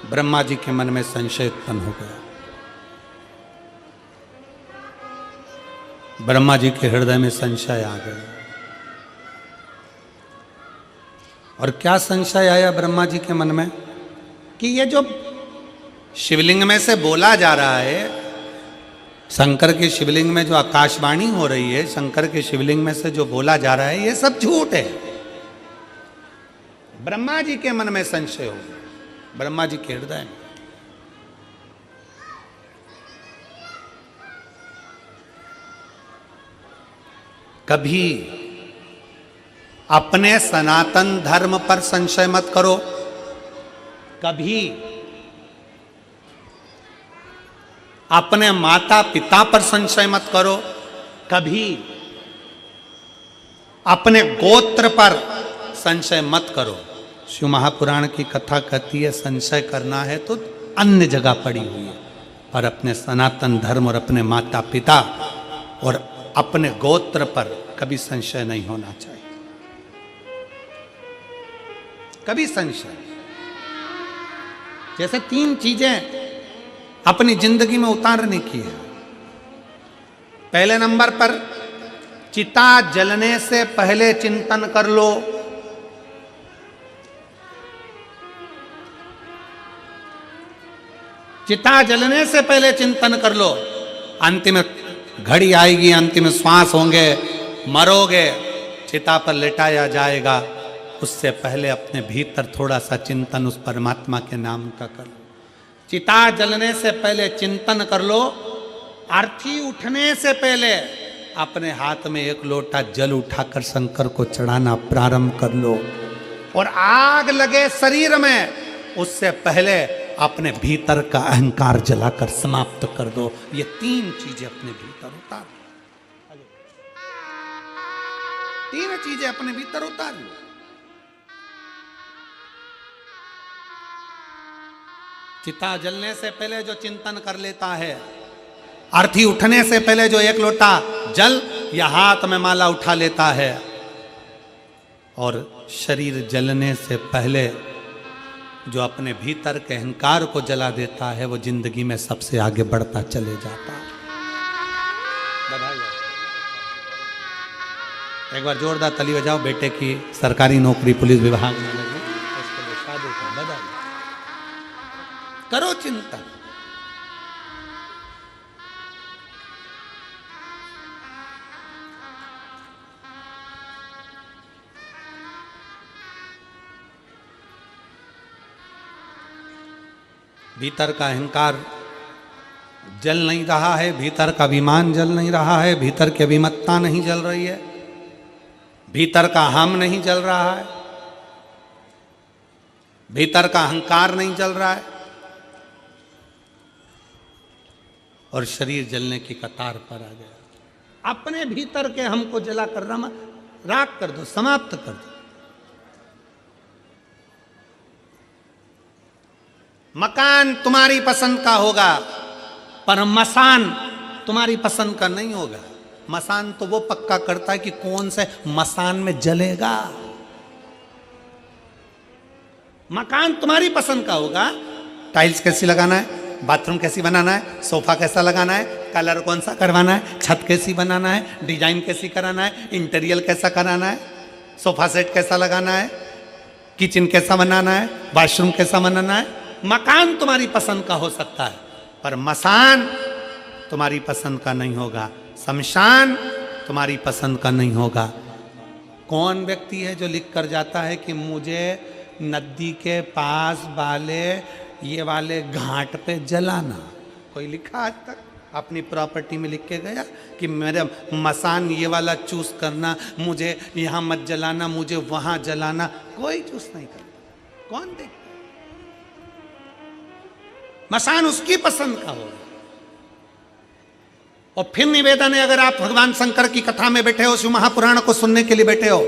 ब्रह्मा जी के मन में संशय उत्पन्न हो गया। ब्रह्मा जी के हृदय में संशय आ गया। और क्या संशय आया ब्रह्मा जी के मन में? कि ये जो शिवलिंग में से बोला जा रहा है, शंकर के शिवलिंग में जो आकाशवाणी हो रही है, शंकर के शिवलिंग में से जो बोला जा रहा है, ये सब झूठ है। ब्रह्मा जी के मन में संशय हो, ब्रह्मा जी के हृदय में। कभी अपने सनातन धर्म पर संशय मत करो, कभी अपने माता पिता पर संशय मत करो, कभी अपने गोत्र पर संशय मत करो। शिव महापुराण की कथा कहती है, संशय करना है तो अन्य जगह पड़ी हुई है, पर अपने सनातन धर्म और अपने माता पिता और अपने गोत्र पर कभी संशय नहीं होना चाहिए। कभी संशय। जैसे 3 चीजें अपनी जिंदगी में उतारने की है। पहले नंबर पर, चिता जलने से पहले चिंतन कर लो। चिता जलने से पहले चिंतन कर लो। अंतिम घड़ी आएगी, अंतिम श्वास होंगे, मरोगे, चिता पर लेटाया जाएगा, उससे पहले अपने भीतर थोड़ा सा चिंतन उस परमात्मा के नाम का कर लो। चिता जलने से पहले चिंतन कर लो। अर्थी उठने से पहले अपने हाथ में एक लोटा जल उठाकर शंकर को चढ़ाना प्रारंभ कर लो। और आग लगे शरीर में उससे पहले अपने भीतर का अहंकार जलाकर समाप्त कर दो। ये 3 चीजें अपने भीतर उतार, 3 चीजें अपने भीतर उतार। चिता जलने से पहले जो चिंतन कर लेता है, अर्थी उठने से पहले जो एक लोटा जल या हाथ में माला उठा लेता है, और शरीर जलने से पहले जो अपने भीतर के अहंकार को जला देता है, वो जिंदगी में सबसे आगे बढ़ता चले जाता है। एक बार जोरदार ताली बजाओ बेटे की सरकारी नौकरी पुलिस विभाग में लगी, उसके लिए शादी का बधाई। करो चिंतन। भीतर का अहंकार जल नहीं रहा है, भीतर का अभिमान जल नहीं रहा है, भीतर की अभिमत्ता नहीं जल रही है, भीतर का हम नहीं जल रहा है, भीतर का अहंकार नहीं जल रहा है, और शरीर जलने की कतार पर आ गया। अपने भीतर के हमको जला कर राख कर दो, समाप्त कर दो। मकान तुम्हारी पसंद का होगा, पर मसान तुम्हारी पसंद का नहीं होगा। मसान तो वो पक्का करता है कि कौन से मसान में जलेगा। मकान तुम्हारी पसंद का होगा, टाइल्स कैसी लगाना है, बाथरूम कैसी बनाना है, सोफा कैसा लगाना है, कलर कौन सा करवाना है, छत कैसी बनाना है, डिजाइन कैसी कराना है, इंटीरियर कैसा कराना है, सोफा सेट कैसा लगाना है, किचन कैसा बनाना है, वॉशरूम कैसा बनाना है। मकान तुम्हारी पसंद का हो सकता है, पर मसान तुम्हारी पसंद का नहीं होगा, शमशान तुम्हारी पसंद का नहीं होगा। कौन व्यक्ति है जो लिख कर जाता है कि मुझे नदी के पास वाले ये वाले घाट पे जलाना? कोई लिखा आज तक अपनी प्रॉपर्टी में लिख के गया कि मेरे मसान ये वाला चूज करना, मुझे यहाँ मत जलाना, मुझे वहाँ जलाना? कोई चूज नहीं करता। कौन देखता? मसान उसकी पसंद का होगा। और फिर निवेदन है, अगर आप भगवान शंकर की कथा में बैठे हो, शिव महापुराण को सुनने के लिए बैठे हो,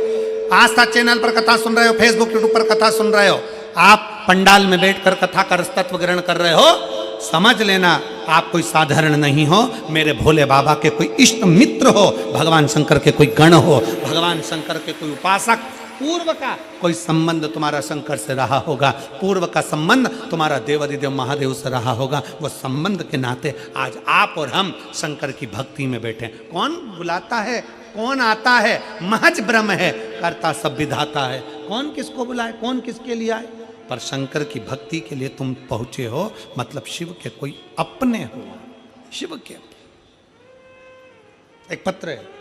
आस्था चैनल पर कथा सुन रहे हो, फेसबुक यूट्यूब पर कथा सुन रहे हो, आप पंडाल में बैठकर कथा का रसतत्व ग्रहण कर रहे हो, समझ लेना आप कोई साधारण नहीं हो। मेरे भोले बाबा के कोई इष्ट मित्र हो, भगवान शंकर के कोई गण हो, भगवान शंकर के कोई उपासक, पूर्व का कोई संबंध तुम्हारा शंकर से रहा होगा, पूर्व का संबंध तुम्हारा देवादिदेव महादेव से रहा होगा। वो संबंध के नाते आज आप और हम शंकर की भक्ति में बैठे। कौन बुलाता है, कौन आता है, महज ब्रह्म है, करता सब विधाता है। कौन किसको बुलाए, कौन किसके लिए आए? पर शंकर की भक्ति के लिए तुम पहुंचे हो, मतलब शिव के कोई अपने हो, शिव के। एक पत्र है,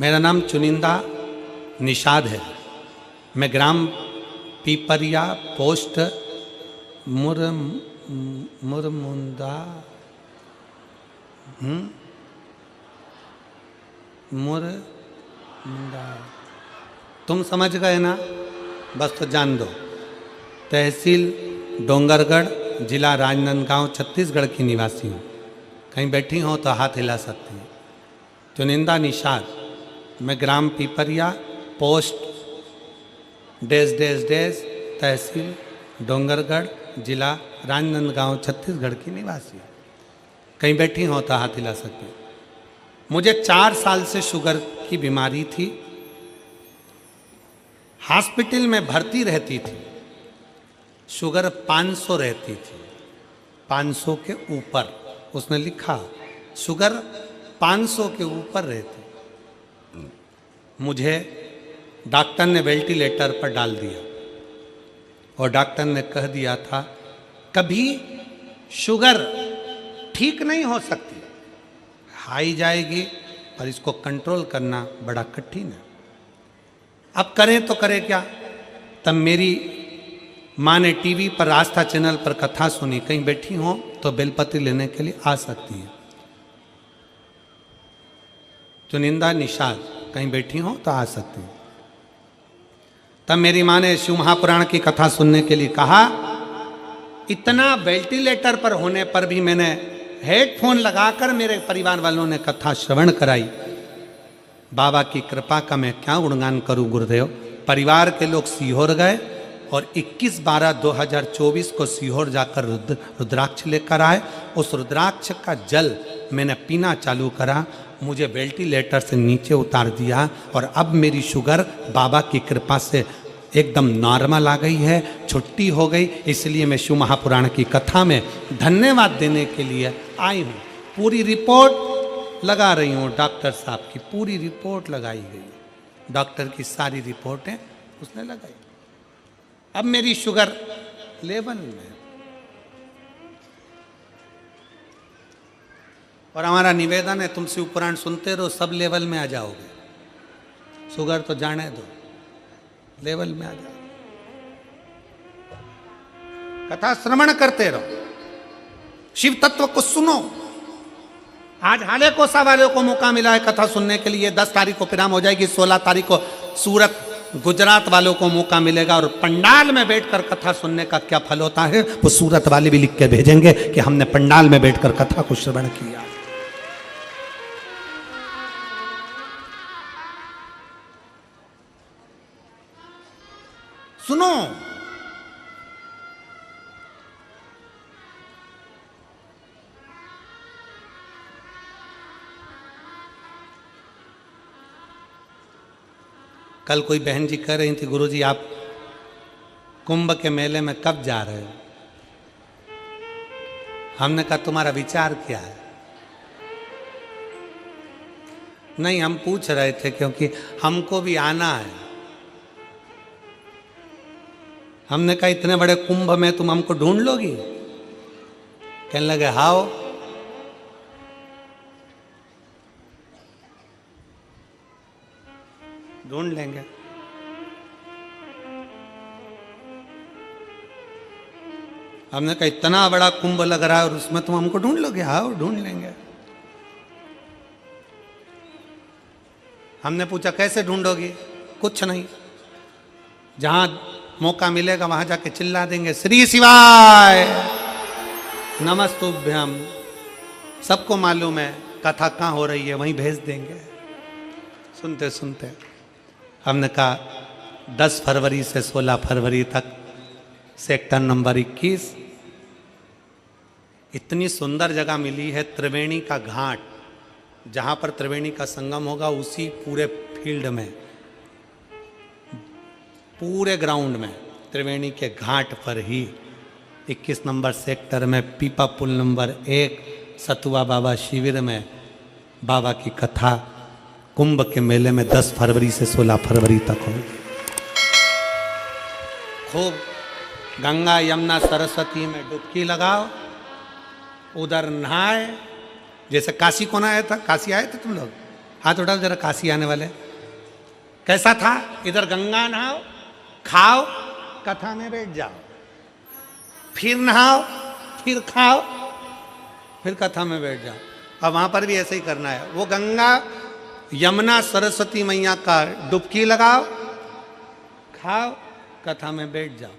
मेरा नाम चुनिंदा निषाद है। मैं ग्राम पीपरिया पोस्ट मुरमुंदा तुम समझ गए ना? बस तो जान दो। तहसील डोंगरगढ़, जिला राजनांदगांव, छत्तीसगढ़ की निवासी हूँ। कहीं बैठी हो तो हाथ हिला सकती हैं। चुनिंदा निषाद, मैं ग्राम पीपरिया पोस्ट डेस डेस डेस तहसील डोंगरगढ़, जिला राजनांदगांव, छत्तीसगढ़ की निवासी हूँ। कहीं बैठी हो तो हाथ हिला सकते हैं। मुझे 4 साल से शुगर की बीमारी थी। हॉस्पिटल में भर्ती रहती थी। शुगर 500 रहती थी, 500 के ऊपर। उसने लिखा शुगर 500 के ऊपर रहते। मुझे डॉक्टर ने वेंटिलेटर पर डाल दिया और डॉक्टर ने कह दिया था कभी शुगर ठीक नहीं हो सकती, हाई जाएगी और इसको कंट्रोल करना बड़ा कठिन है। अब करें तो करें क्या। तब मेरी माँ ने टीवी पर आस्था चैनल पर कथा सुनी, कहीं बैठी हो तो बेलपत्र लेने के लिए आ सकती है। चुनिंदा निषाद कहीं बैठी हो तो आ सकती है। तब मेरी माँ ने शिव महापुराण की कथा सुनने के लिए कहा। इतना वेंटिलेटर पर होने पर भी मैंने हेडफोन लगाकर मेरे परिवार वालों ने कथा श्रवण कराई। बाबा की कृपा का मैं क्या गुणगान करूं गुरुदेव। परिवार के लोग सीहोर गए और 21/12/2024 को सीहोर जाकर रुद्राक्ष लेकर आए। उस रुद्राक्ष का जल मैंने पीना चालू करा, मुझे वेंटिलेटर से नीचे उतार दिया और अब मेरी शुगर बाबा की कृपा से एकदम नॉर्मल आ गई है, छुट्टी हो गई। इसलिए मैं शिव महापुराण की कथा में धन्यवाद देने के लिए आई हूँ। पूरी रिपोर्ट लगा रही हूँ, डॉक्टर साहब की पूरी रिपोर्ट लगाई गई, डॉक्टर की सारी रिपोर्टें उसने लगाई। अब मेरी शुगर लेवल में, और हमारा निवेदन है तुम शिव पुराण सुनते रहो, सब लेवल में आ जाओगे। शुगर तो जाने दो, लेवल में आ जाओ। कथा श्रवण करते रहो, शिव तत्व को सुनो। आज हाले कोसा वाले को मौका मिला है कथा सुनने के लिए। 10 तारीख को पिराम हो जाएगी, 16 तारीख को सूरत गुजरात वालों को मौका मिलेगा। और पंडाल में बैठकर कथा सुनने का क्या फल होता है वो सूरत वाले भी लिख के भेजेंगे कि हमने पंडाल में बैठकर कथा को श्रवण किया। सुनो, कल कोई बहन जी कह रही थी गुरुजी आप कुंभ के मेले में कब जा रहे हो। हमने कहा तुम्हारा विचार क्या है। नहीं, हम पूछ रहे थे क्योंकि हमको भी आना है। हमने कहा इतने बड़े कुंभ में तुम हमको ढूंढ लोगी। कहने लगे हाओ। ढूंढ लेंगे। हमने कहा इतना बड़ा कुंभ लग रहा है और उसमें तुम हमको ढूंढ लोगे। हाँ ढूंढ लेंगे। हमने पूछा कैसे ढूंढोगी। कुछ नहीं, जहां मौका मिलेगा वहां जाके चिल्ला देंगे श्री शिवाय नमस्तुभ्यम। सबको मालूम है कथा कहाँ हो रही है, वहीं भेज देंगे। सुनते सुनते हमने कहा 10 फरवरी से 16 फरवरी तक सेक्टर नंबर 21 इतनी सुंदर जगह मिली है। त्रिवेणी का घाट, जहाँ पर त्रिवेणी का संगम होगा उसी पूरे फील्ड में, पूरे ग्राउंड में त्रिवेणी के घाट पर ही 21 नंबर सेक्टर में पीपा पुल नंबर 1 सतुआ बाबा शिविर में बाबा की कथा कुंभ के मेले में 10 फरवरी से 16 फरवरी तक होगी। खूब गंगा यमुना सरस्वती में डुबकी लगाओ, उधर नहाए। जैसे काशी कौन आया था, काशी आए थे तुम लोग, हाथ उठाओ जरा काशी आने वाले। कैसा था, इधर गंगा नहाओ, खाओ, कथा में बैठ जाओ, फिर नहाओ, फिर खाओ, फिर कथा में बैठ जाओ। अब वहां पर भी ऐसे ही करना है। वो गंगा यमुना सरस्वती मैया का डुबकी लगाओ, खाओ, कथा में बैठ जाओ।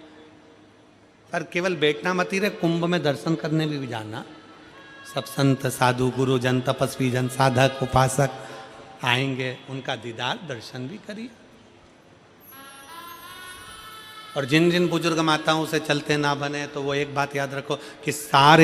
पर केवल बैठना मत ही रहे, कुंभ में दर्शन करने भी जाना। सब संत साधु गुरु जन तपस्वी जन साधक उपासक आएंगे, उनका दीदार दर्शन भी करिए। और जिन जिन बुजुर्ग माताओं से चलते ना बने तो वो एक बात याद रखो कि सारे